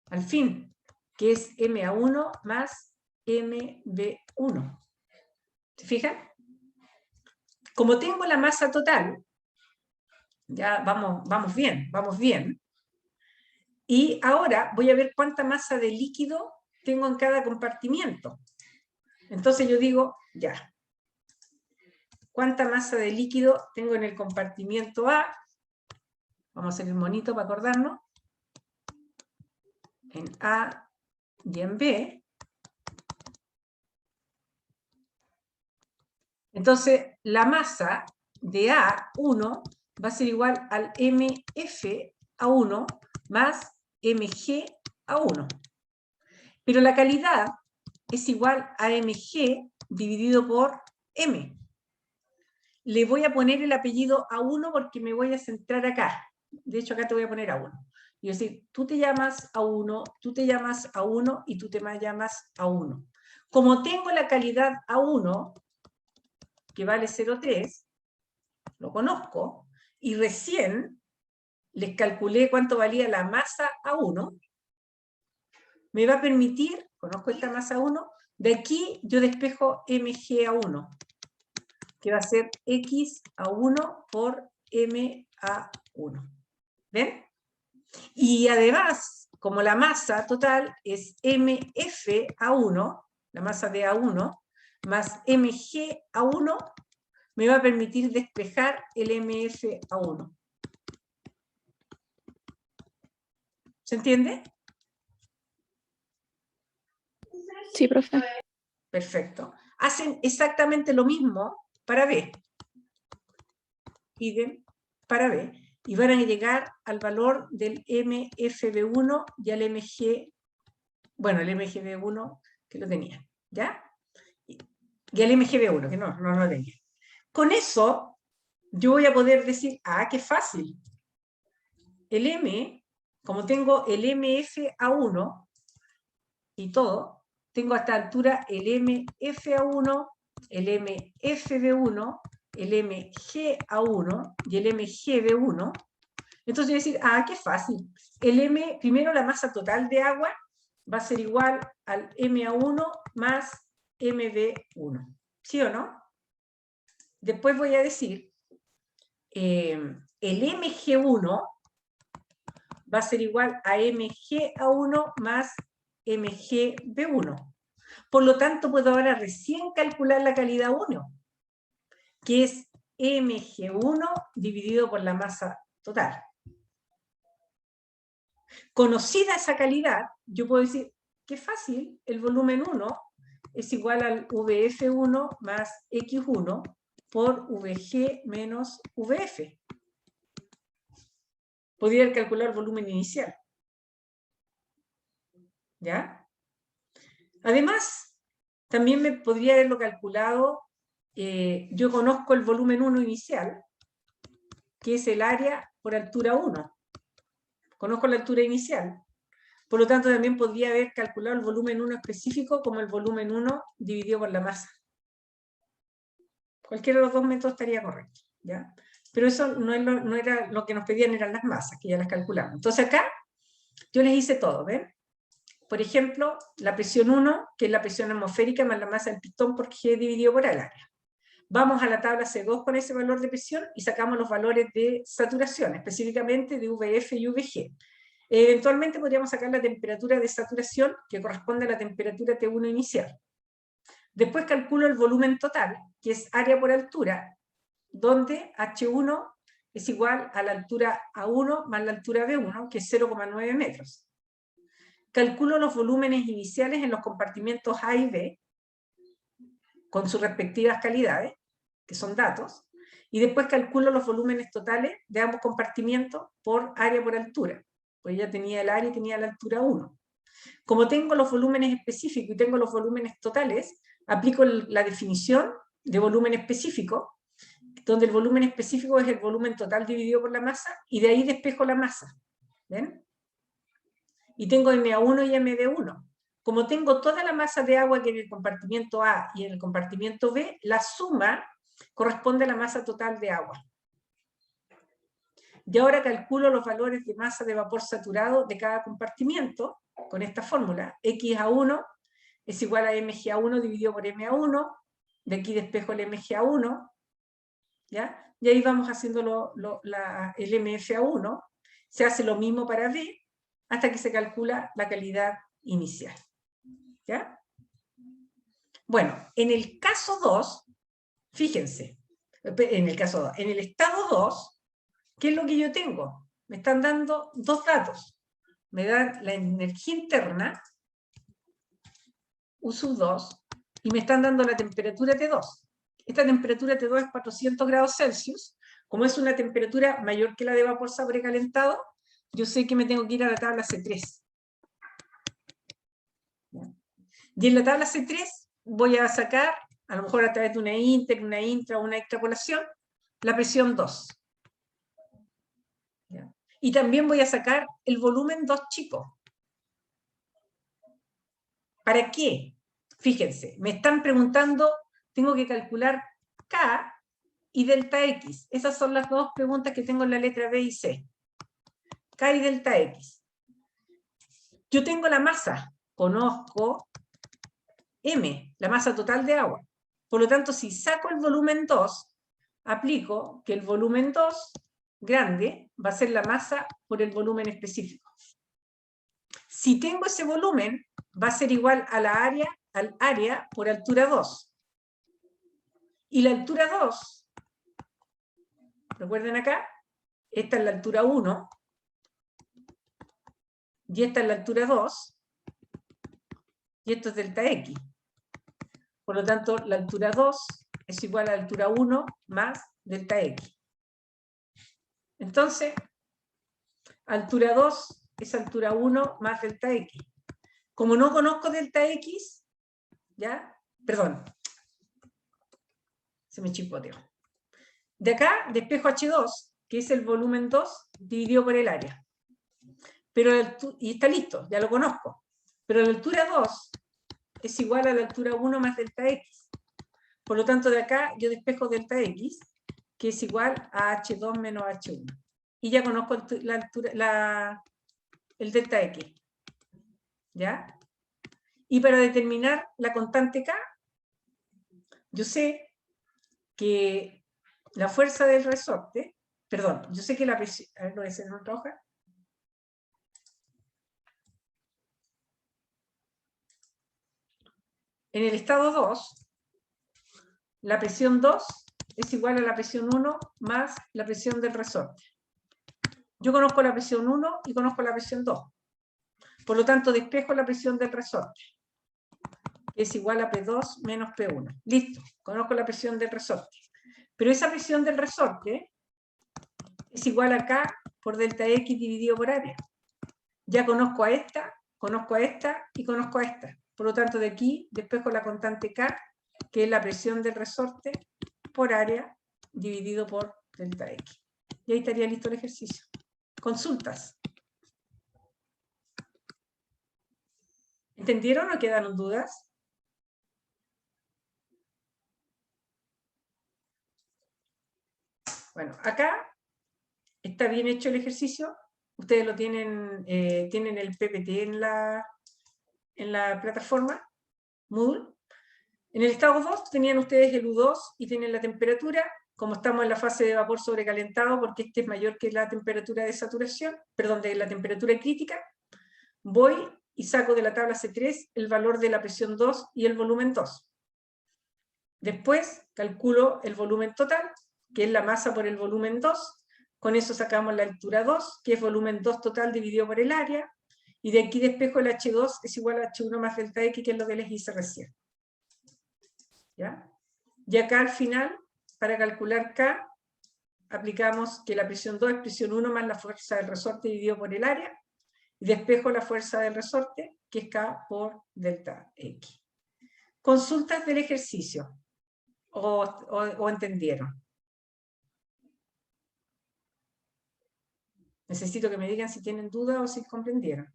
al fin, que es MA1 más MB1. ¿Se fijan? Como tengo la masa total, ya vamos bien. Y ahora voy a ver cuánta masa de líquido tengo en cada compartimiento. Entonces yo digo, ya, ¿cuánta masa de líquido tengo en el compartimiento A? Vamos a hacer el monito para acordarnos. En A y en B. Entonces, la masa de A1 va a ser igual al MF-A1 más MG-A1. Pero la calidad es igual a MG dividido por M. Le voy a poner el apellido A1 porque me voy a centrar acá. De hecho, acá te voy a poner A1. Y decir, tú te llamas A1, tú te llamas A1 y tú te llamas A1. Como tengo la calidad A1, que vale 0,3, lo conozco, y recién les calculé cuánto valía la masa A1, me va a permitir, conozco esta masa A1, de aquí yo despejo MgA1, que va a ser X-A1 por MA1. ¿Ven? Y además, como la masa total es MF-A1, la masa de A1, más MgA1, me va a permitir despejar el MF-A1. ¿Se entiende? Sí, profe. Perfecto. Hacen exactamente lo mismo para B. Idem para B. Y van a llegar al valor del MFB1 y al MG, bueno, el MGB1 que lo tenía, ¿ya? Y al MGB1, que no lo tenía. Con eso, yo voy a poder decir, qué fácil. El M, como tengo el MFA1 y todo, tengo a esta altura el MFA1, el MFB1, el MGA1 y el MGB1. Entonces voy a decir, qué fácil. El M, primero la masa total de agua va a ser igual al MA1 más MB1. ¿Sí o no? Después voy a decir, el MG1 va a ser igual a MGA1 más MGB1. Por lo tanto, puedo ahora recién calcular la calidad 1, que es MG1 dividido por la masa total. Conocida esa calidad, yo puedo decir, qué fácil, el volumen 1 es igual al VF1 más X1 por VG menos VF. Podría calcular el volumen inicial. ¿Ya? Además, también me podría haberlo calculado, yo conozco el volumen 1 inicial, que es el área por altura 1. Conozco la altura inicial. Por lo tanto, también podría haber calculado el volumen 1 específico como el volumen 1 dividido por la masa. Cualquiera de los dos métodos estaría correcto, ¿ya? Pero eso no era lo que nos pedían, eran las masas, que ya las calculamos. Entonces acá, yo les hice todo, ¿ven? Por ejemplo, la presión 1, que es la presión atmosférica más la masa del pistón por G dividido por el área. Vamos a la tabla C2 con ese valor de presión y sacamos los valores de saturación, específicamente de VF y VG. Eventualmente podríamos sacar la temperatura de saturación, que corresponde a la temperatura T1 inicial. Después calculo el volumen total, que es área por altura, donde H1 es igual a la altura A1 más la altura B1, que es 0,9 metros. Calculo los volúmenes iniciales en los compartimentos A y B, con sus respectivas calidades, que son datos, y después calculo los volúmenes totales de ambos compartimientos por área por altura, pues ya tenía el área y tenía la altura 1. Como tengo los volúmenes específicos y tengo los volúmenes totales, aplico la definición de volumen específico, donde el volumen específico es el volumen total dividido por la masa, y de ahí despejo la masa. ¿Ven? Y tengo MA1 y MB1. Como tengo toda la masa de agua que en el compartimiento A y en el compartimiento B, la suma corresponde a la masa total de agua. Y ahora calculo los valores de masa de vapor saturado de cada compartimiento con esta fórmula. XA1 es igual a MGA1 dividido por MA1. De aquí despejo el MGA1. ¿Ya? Y ahí vamos haciendo el MFA1. Se hace lo mismo para B hasta que se calcula la calidad inicial. ¿Ya? Bueno, en el caso 2, fíjense, en el caso 2, en el estado 2, ¿qué es lo que yo tengo? Me están dando dos datos. Me dan la energía interna, U sub 2, y me están dando la temperatura T2. Esta temperatura T2 es 400 grados Celsius. Como es una temperatura mayor que la de vapor sobrecalentado, yo sé que me tengo que ir a la tabla C3. Y en la tabla C3 voy a sacar, a lo mejor a través de una inter, una intra o una extrapolación, la presión 2. ¿Ya? Y también voy a sacar el volumen 2 chico. ¿Para qué? Fíjense, me están preguntando, tengo que calcular K y delta X. Esas son las dos preguntas que tengo en la letra B y C. K y delta X. Yo tengo la masa, conozco M, la masa total de agua. Por lo tanto, si saco el volumen 2, aplico que el volumen 2 grande va a ser la masa por el volumen específico. Si tengo ese volumen, va a ser igual a al área por altura 2. Y la altura 2, recuerden acá, esta es la altura 1, y esta es la altura 2, y esto es delta X. Por lo tanto, la altura 2 es igual a la altura 1 más delta X. Entonces, altura 2 es altura 1 más delta X. Como no conozco delta X, ¿ya? Perdón, se me chipoteó. De acá despejo H2, que es el volumen 2 dividido por el área. Y está listo, ya lo conozco. Pero la altura 2 es igual a la altura 1 más delta X. Por lo tanto, de acá yo despejo delta X, que es igual a H2 menos H1. Y ya conozco el delta X. ¿Ya? Y para determinar la constante K, yo sé que la fuerza del resorte, perdón, yo sé que la presión, a ver, lo voy a hacer en otra hoja. En el estado 2, la presión 2 es igual a la presión 1 más la presión del resorte. Yo conozco la presión 1 y conozco la presión 2. Por lo tanto, despejo la presión del resorte, que es igual a P2 menos P1. Listo, conozco la presión del resorte. Pero esa presión del resorte es igual a K por delta X dividido por área. Ya conozco a esta y conozco a esta. Por lo tanto, de aquí despejo la constante K, que es la presión del resorte por área dividido por delta X. Y ahí estaría listo el ejercicio. Consultas. ¿Entendieron o quedaron dudas? Bueno, acá está bien hecho el ejercicio. Ustedes lo tienen, tienen el PPT en la plataforma Moodle. En el estado 2 tenían ustedes el U2 y tienen la temperatura, como estamos en la fase de vapor sobrecalentado, porque este es mayor que la temperatura de saturación, perdón, de la temperatura crítica, voy y saco de la tabla C3 el valor de la presión 2 y el volumen 2. Después calculo el volumen total, que es la masa por el volumen 2, con eso sacamos la altura 2, que es volumen 2 total dividido por el área, y de aquí despejo el H2 es igual a H1 más delta X, que es lo que les hice recién. ¿Ya? Y acá al final, para calcular K, aplicamos que la presión 2 es presión 1 más la fuerza del resorte dividido por el área, y despejo la fuerza del resorte, que es K por delta X. Consultas del ejercicio, o entendieron. Necesito que me digan si tienen duda o si comprendieron.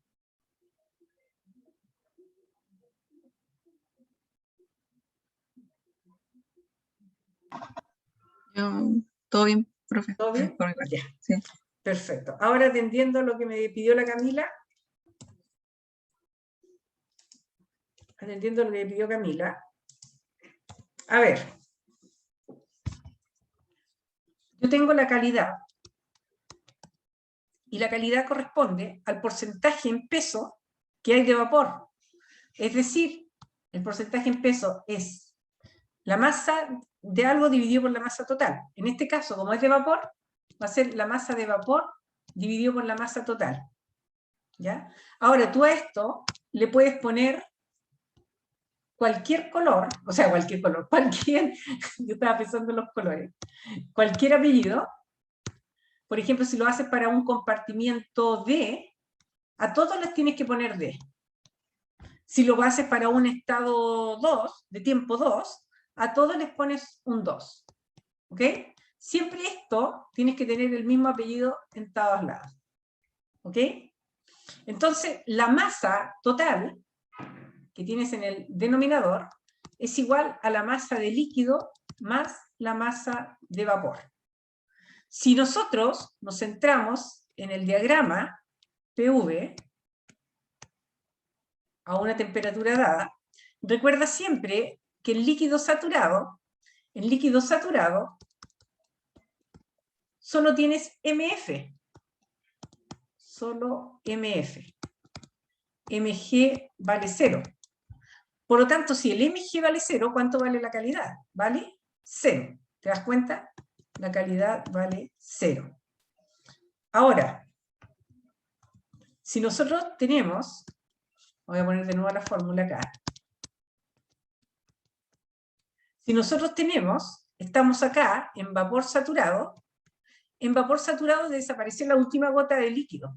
Todo bien, profe. ¿Todo bien? Por mi parte, Ya. sí. Perfecto. Ahora, atendiendo a lo que me pidió la Camila, a ver, yo tengo la calidad, y la calidad corresponde al porcentaje en peso que hay de vapor. Es decir, el porcentaje en peso es la masa de algo dividido por la masa total. En este caso, como es de vapor, va a ser la masa de vapor dividido por la masa total. ¿Ya? Ahora, tú a esto le puedes poner cualquier color, o sea, cualquier color, yo estaba pensando en los colores, cualquier apellido. Por ejemplo, si lo haces para un compartimiento D, a todos les tienes que poner D. Si lo haces para un estado 2, de tiempo 2, a todos les pones un 2. ¿Ok? Siempre esto tienes que tener el mismo apellido en todos lados. ¿Ok? Entonces, la masa total que tienes en el denominador es igual a la masa de líquido más la masa de vapor. Si nosotros nos centramos en el diagrama PV a una temperatura dada, recuerda siempre que en líquido saturado solo tienes MF. Solo MF. MG vale 0. Por lo tanto, si el MG vale 0, ¿cuánto vale la calidad? Vale 0. ¿Te das cuenta? La calidad vale 0. Ahora, si nosotros tenemos, voy a poner de nuevo la fórmula acá. Si nosotros estamos acá en vapor saturado desapareció la última gota de líquido.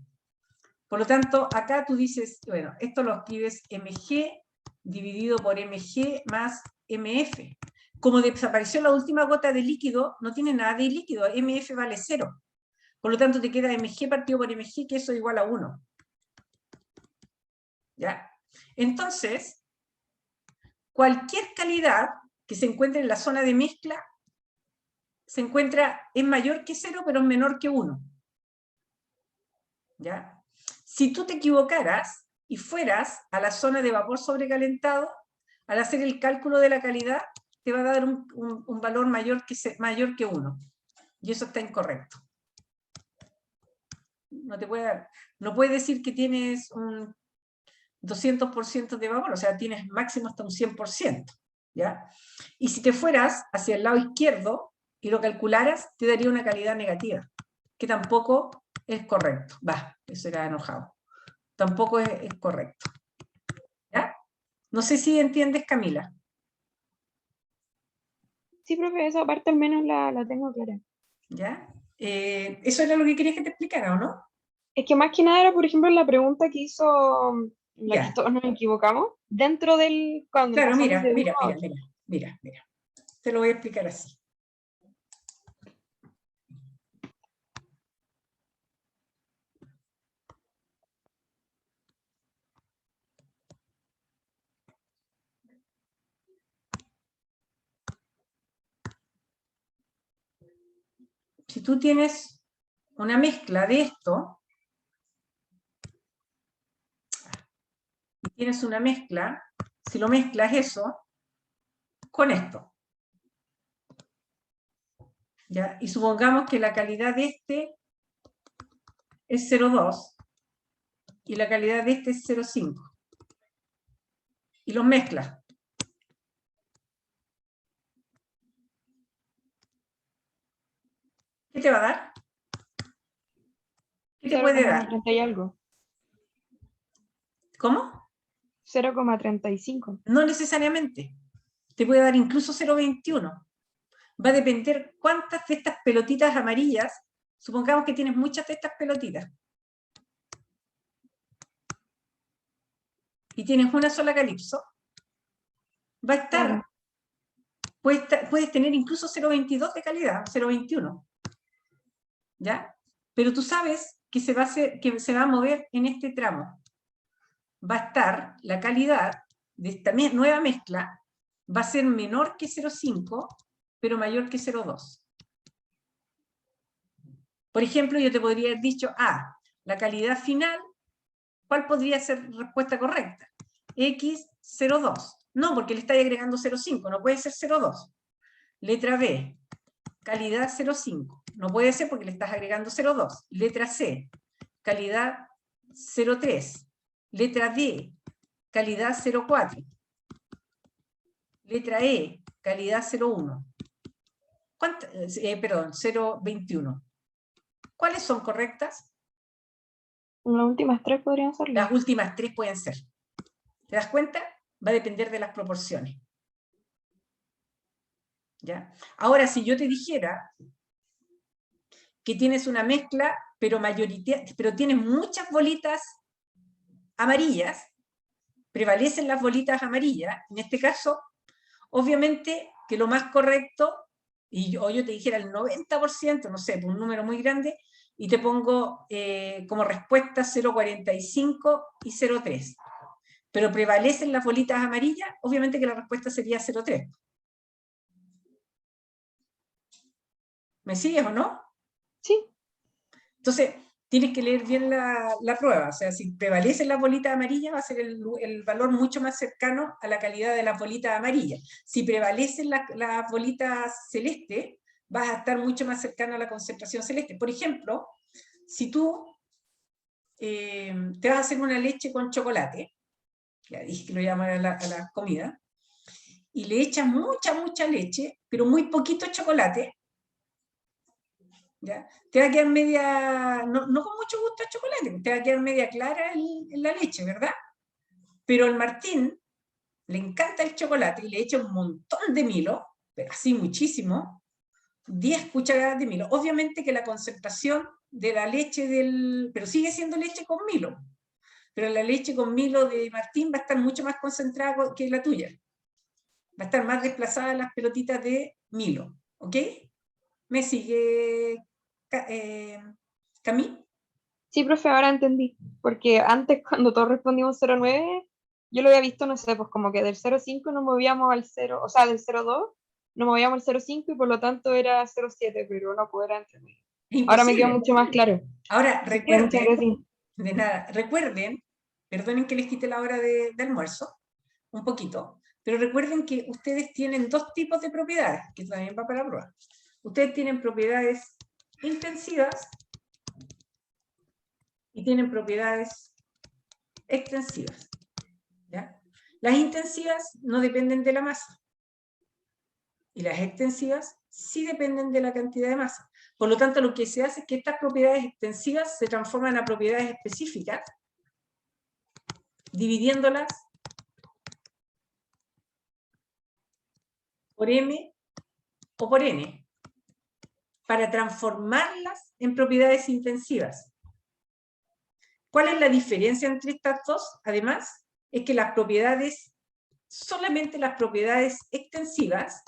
Por lo tanto, acá tú dices, bueno, esto lo escribes mg dividido por mg más mf. Como desapareció la última gota de líquido, no tiene nada de líquido, mf vale 0. Por lo tanto, te queda mg partido por mg, que eso es igual a 1. ¿Ya? Entonces, cualquier calidad que se encuentre en la zona de mezcla es mayor que 0, pero es menor que 1. ¿Ya? Si tú te equivocaras y fueras a la zona de vapor sobrecalentado, al hacer el cálculo de la calidad, te va a dar un valor mayor que 1. Y eso está incorrecto. No puedes decir que tienes un 200% de vapor, o sea, tienes máximo hasta un 100%. ¿Ya? Y si te fueras hacia el lado izquierdo y lo calcularas, te daría una calidad negativa, que tampoco es correcto. Eso era enojado. Tampoco es correcto. ¿Ya? No sé si entiendes, Camila. Sí, profe, esa parte al menos la tengo clara. ¿Ya? ¿Eso era lo que querías que te explicara, o no? Es que más que nada era, por ejemplo, la pregunta que hizo, la Ya. que todos nos equivocamos, dentro del... Cuando Claro, pasamos mira. de uno a otro. Te lo voy a explicar así. Si tú tienes una mezcla de esto, tienes una mezcla, si lo mezclas eso, con esto. ¿Ya? Y supongamos que la calidad de este es 0,2 y la calidad de este es 0,5. Y los mezclas. ¿Qué te va a dar? ¿Qué te puede dar? 0,30 y algo. ¿Cómo? 0,35. No necesariamente. Te puede dar incluso 0,21. Va a depender cuántas de estas pelotitas amarillas, supongamos que tienes muchas de estas pelotitas, y tienes una sola calipso, va a estar, Claro. puedes tener incluso 0,22 de calidad, 0,21. ¿Ya? Pero tú sabes que se va a mover en este tramo. Va a estar, la calidad de esta nueva mezcla va a ser menor que 0,5, pero mayor que 0,2. Por ejemplo, yo te podría haber dicho, la calidad final, ¿cuál podría ser respuesta correcta? X 0,2. No, porque le estáis agregando 0,5, no puede ser 0,2. Letra B, calidad 0,5. No puede ser porque le estás agregando 0,2. Letra C, calidad 0,3. Letra D, calidad 0,4. Letra E, calidad 0,1. Perdón, 0,21. ¿Cuáles son correctas? Las últimas tres podrían ser. Las últimas tres pueden ser. ¿Te das cuenta? Va a depender de las proporciones. ¿Ya? Ahora, si yo te dijera que tienes una mezcla, pero tienes muchas bolitas amarillas, prevalecen las bolitas amarillas, en este caso, obviamente que lo más correcto, o yo te dijera el 90%, no sé, un número muy grande, y te pongo como respuesta 0,45 y 0,3. Pero prevalecen las bolitas amarillas, obviamente que la respuesta sería 0,3. ¿Me sigues o no? Sí. Entonces, tienes que leer bien la prueba. O sea, si prevalecen las bolitas amarillas, va a ser el valor mucho más cercano a la calidad de las bolitas amarillas. Si prevalecen las bolitas celestes, vas a estar mucho más cercano a la concentración celeste. Por ejemplo, si tú te vas a hacer una leche con chocolate, ya dije que lo llaman a la comida, y le echas mucha leche, pero muy poquito chocolate, ¿ya? Te va a quedar media, no con mucho gusto el chocolate, te va a quedar media clara en la leche, ¿verdad? Pero al Martín le encanta el chocolate y le echa un montón de Milo, pero así muchísimo, 10 cucharadas de Milo. Obviamente que la concentración de la leche pero sigue siendo leche con Milo, pero la leche con Milo de Martín va a estar mucho más concentrada que la tuya. Va a estar más desplazada en las pelotitas de Milo, ¿ok? ¿Me sigue, Camille? Sí, profe, ahora entendí. Porque antes, cuando todos respondimos 0,9, yo lo había visto, no sé, pues como que del 0,5 nos movíamos al 0, o sea, del 0,2 nos movíamos al 0,5 y por lo tanto era 0,7, pero no puedo entender. Ahora me quedó mucho más claro. Ahora, Así que muchas gracias. de nada, recuerden, perdonen que les quite la hora de almuerzo, un poquito, pero recuerden que ustedes tienen dos tipos de propiedades, que también va para la prueba. Ustedes tienen propiedades intensivas y tienen propiedades extensivas. ¿Ya? Las intensivas no dependen de la masa y las extensivas sí dependen de la cantidad de masa. Por lo tanto, lo que se hace es que estas propiedades extensivas se transforman a propiedades específicas, dividiéndolas por M o por N, para transformarlas en propiedades intensivas. ¿Cuál es la diferencia entre estas dos? Además, es que solamente las propiedades extensivas,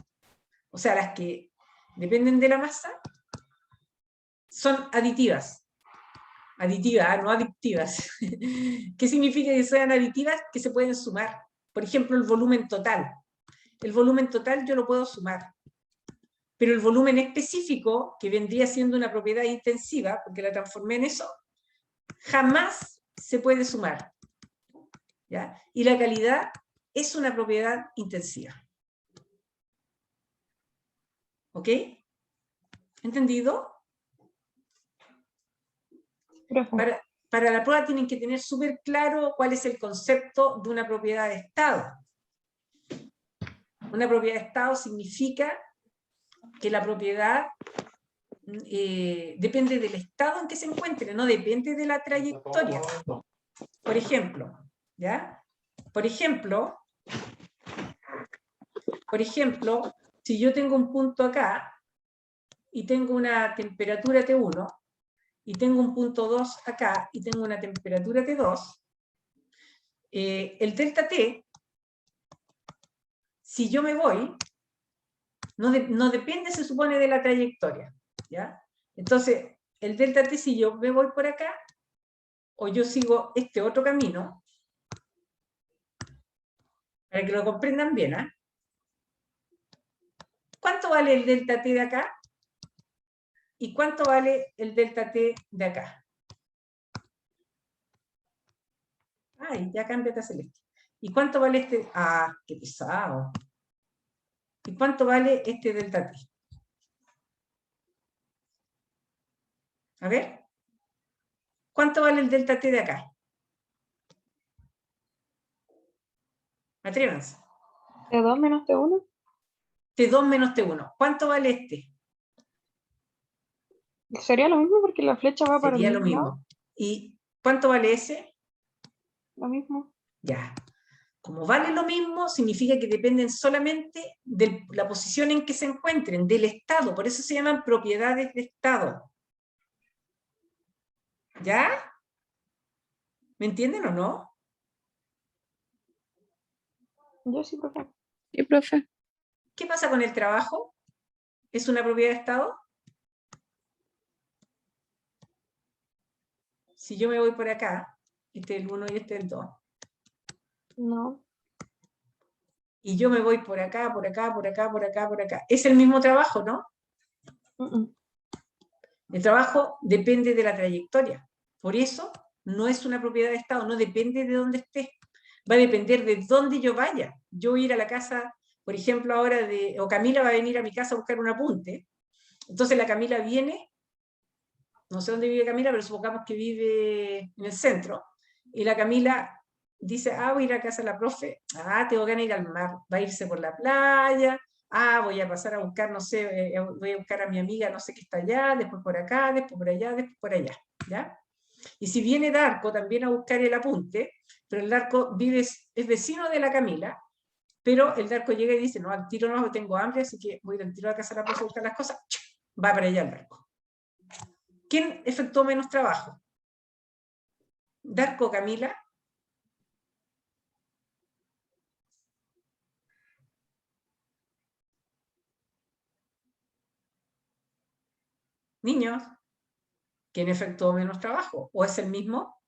o sea, las que dependen de la masa, son aditivas. Aditivas, no adictivas. ¿Qué significa que sean aditivas? Que se pueden sumar. Por ejemplo, el volumen total. El volumen total yo lo puedo sumar. Pero el volumen específico, que vendría siendo una propiedad intensiva, porque la transformé en eso, jamás se puede sumar. ¿Ya? Y la calidad es una propiedad intensiva. ¿Ok? ¿Entendido? Profe. Para la prueba tienen que tener súper claro cuál es el concepto de una propiedad de estado. Una propiedad de estado significa que la propiedad depende del estado en que se encuentre, no depende de la trayectoria. Por ejemplo, ¿ya? Por ejemplo, si yo tengo un punto acá y tengo una temperatura T1 y tengo un punto 2 acá y tengo una temperatura T2, el delta T, si yo me voy, no depende, se supone, de la trayectoria, ¿ya? Entonces, el delta T, si yo me voy por acá, o yo sigo este otro camino, para que lo comprendan bien, ¿eh? ¿Cuánto vale el delta T de acá? ¿Y cuánto vale el delta T de acá? Ay, ya cámbiate a celeste. ¿Y cuánto vale este? Ah, qué pesado. ¿Y cuánto vale este delta T? A ver. ¿Cuánto vale el delta T de acá? Atrévanse. T2 menos T1. T2 menos T1. ¿Cuánto vale este? Sería lo mismo porque la flecha va para el Sería lo mismo lado. mismo. ¿Y cuánto vale ese? Lo mismo. Ya. Como vale lo mismo, significa que dependen solamente de la posición en que se encuentren, del estado. Por eso se llaman propiedades de estado. ¿Ya? ¿Me entienden o no? Yo sí, profe. Sí, profe. ¿Qué pasa con el trabajo? ¿Es una propiedad de estado? Si yo me voy por acá, este es el 1 y este es el 2, No. y yo me voy por acá, por acá, por acá, por acá, por acá, es el mismo trabajo, ¿no? El trabajo depende de la trayectoria. Por eso no es una propiedad de estado, no depende de dónde esté. Va a depender de dónde yo vaya. Yo voy a ir a la casa, por ejemplo, ahora o Camila va a venir a mi casa a buscar un apunte. Entonces la Camila viene, no sé dónde vive Camila, pero supongamos que vive en el centro, y la Camila dice, voy a ir a casa de la profe, tengo ganas de ir al mar, va a irse por la playa, voy a pasar a buscar, no sé, voy a buscar a mi amiga, no sé qué está allá, después por acá, después por allá, después por allá, ¿ya? Y si viene Darko también a buscar el apunte, pero el Darko es vecino de la Camila, pero el Darko llega y dice, no, al tiro no, tengo hambre, así que voy al tiro a la casa de la profe a buscar las cosas, va para allá el Darko. ¿Quién efectuó menos trabajo? ¿Darko o Camila? Niños, ¿quién efectuó menos trabajo? ¿O es el mismo?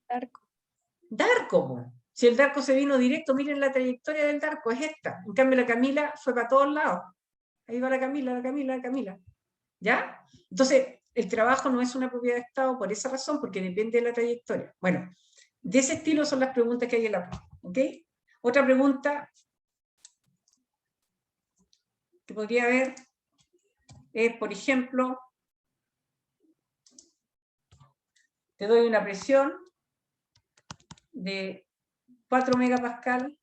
Darko. Darko. Si el Darko se vino directo, miren la trayectoria del Darko, es esta. En cambio la Camila fue para todos lados. Ahí va la Camila, la Camila, la Camila. ¿Ya? Entonces, el trabajo no es una propiedad de estado por esa razón, porque depende de la trayectoria. Bueno, de ese estilo son las preguntas que hay en la prueba. ¿Ok? Otra pregunta que podría haber es, por ejemplo, te doy una presión de 4 megapascal,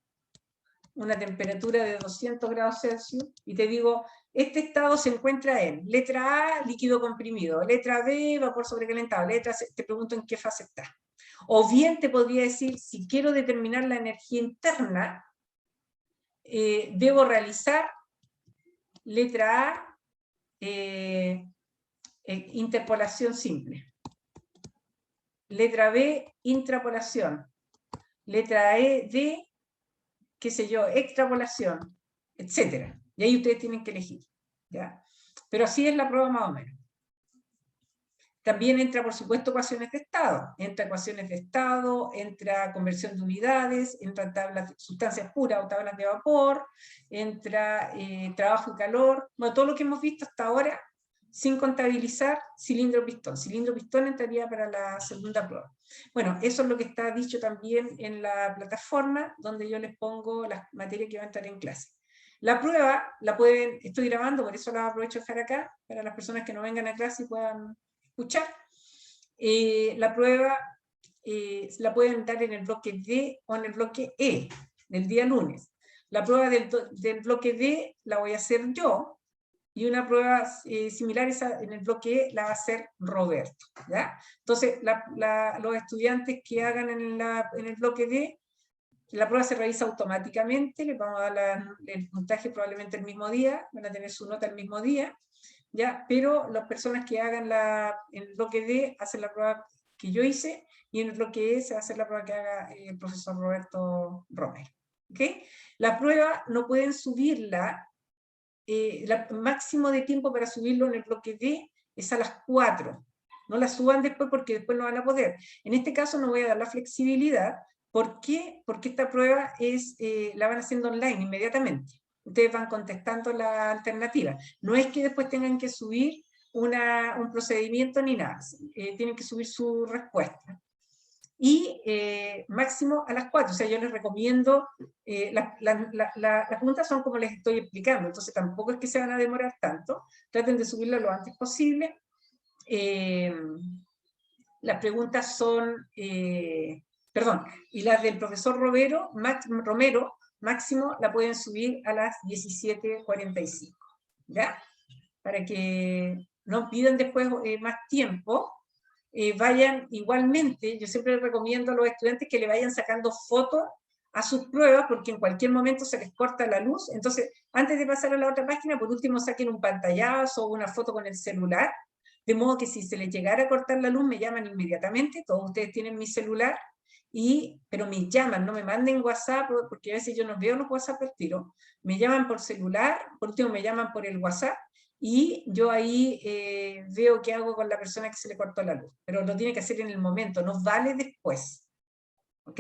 una temperatura de 200 grados Celsius, y te digo, este estado se encuentra en letra A, líquido comprimido, letra B, vapor sobrecalentado, letra C, te pregunto en qué fase está. O bien te podría decir, si quiero determinar la energía interna, debo realizar letra A, interpolación simple. Letra B, intrapolación. Letra D, qué sé yo, extrapolación, etc. Y ahí ustedes tienen que elegir, ¿ya? Pero así es la prueba más o menos. También entra, por supuesto, ecuaciones de estado. Entra ecuaciones de estado, entra conversión de unidades, entra tablas, sustancias puras o tablas de vapor, entra trabajo y calor. Bueno, todo lo que hemos visto hasta ahora sin contabilizar cilindro-pistón. Cilindro-pistón entraría para la segunda prueba. Bueno, eso es lo que está dicho también en la plataforma, donde yo les pongo las materias que van a entrar en clase. La prueba la pueden, estoy grabando, por eso la aprovecho de dejar acá, para las personas que no vengan a clase y puedan escuchar. La prueba la pueden dar en el bloque D o en el bloque E, del día lunes. La prueba del bloque D la voy a hacer yo, y una prueba similar esa en el bloque E la va a hacer Roberto, ¿ya? Entonces, los estudiantes que hagan en el bloque D, la prueba se realiza automáticamente, les vamos a dar el puntaje probablemente el mismo día, van a tener su nota el mismo día, ¿ya? Pero las personas que hagan en el bloque D hacen la prueba que yo hice, y en el bloque E se va a hacer la prueba que haga el profesor Roberto Romero. ¿Okay? La prueba no pueden subirla, el máximo de tiempo para subirlo en el bloque D es a las 4. No la suban después porque después no van a poder. En este caso no voy a dar la flexibilidad. ¿Por qué? Porque esta prueba la van haciendo online inmediatamente. Ustedes van contestando la alternativa. No es que después tengan que subir un procedimiento ni nada. Tienen que subir su respuesta. Y máximo a las 4, o sea, yo les recomiendo, las preguntas son como les estoy explicando, entonces tampoco es que se van a demorar tanto, traten de subirla lo antes posible. Las preguntas son, perdón, y las del profesor Romero, máximo la pueden subir a las 17:45, ¿ya? Para que no pidan después más tiempo. Vayan igualmente, yo siempre les recomiendo a los estudiantes que le vayan sacando fotos a sus pruebas, porque en cualquier momento se les corta la luz, entonces antes de pasar a la otra página, por último saquen un pantallazo o una foto con el celular, de modo que si se les llegara a cortar la luz me llaman inmediatamente, todos ustedes tienen mi celular, pero me llaman, no me manden WhatsApp, porque a veces yo no veo los WhatsApp al tiro, me llaman por celular, por último me llaman por el WhatsApp, y yo ahí veo qué hago con la persona que se le cortó la luz. Pero lo tiene que hacer en el momento, no vale después. ¿Ok?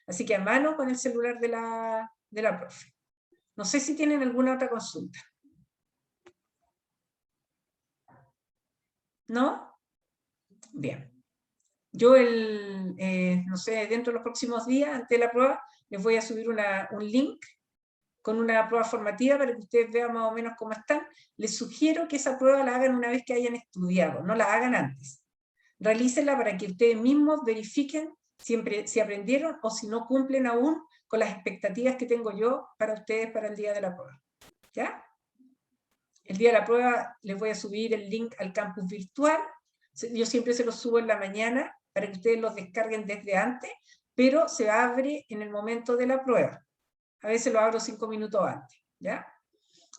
Así que a mano con el celular de la profe. No sé si tienen alguna otra consulta. ¿No? Bien. Yo, no sé, dentro de los próximos días, antes de la prueba, les voy a subir un link con una prueba formativa para que ustedes vean más o menos cómo están. Les sugiero que esa prueba la hagan una vez que hayan estudiado, no la hagan antes. Realícenla para que ustedes mismos verifiquen si aprendieron o si no cumplen aún con las expectativas que tengo yo para ustedes para el día de la prueba. ¿Ya? El día de la prueba les voy a subir el link al campus virtual. Yo siempre se los subo en la mañana para que ustedes los descarguen desde antes, pero se abre en el momento de la prueba. A veces lo abro 5 minutos antes, ¿ya?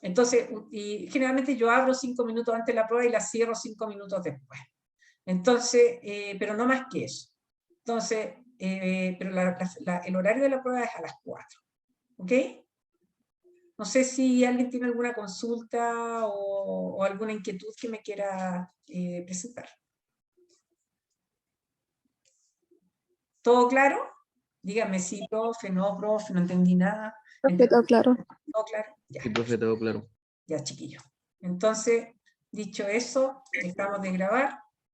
Entonces, y generalmente yo abro 5 minutos antes de la prueba y la cierro 5 minutos después. Entonces, pero no más que eso. Entonces, pero el horario de la prueba es a las 4. ¿Ok? No sé si alguien tiene alguna consulta o alguna inquietud que me quiera presentar. ¿Todo claro? Dígame sí, profe, no entendí nada. Todo claro. ¿Todo claro? Ya. Sí, profe, todo claro. Ya, chiquillos. Entonces, dicho eso, dejamos de grabar.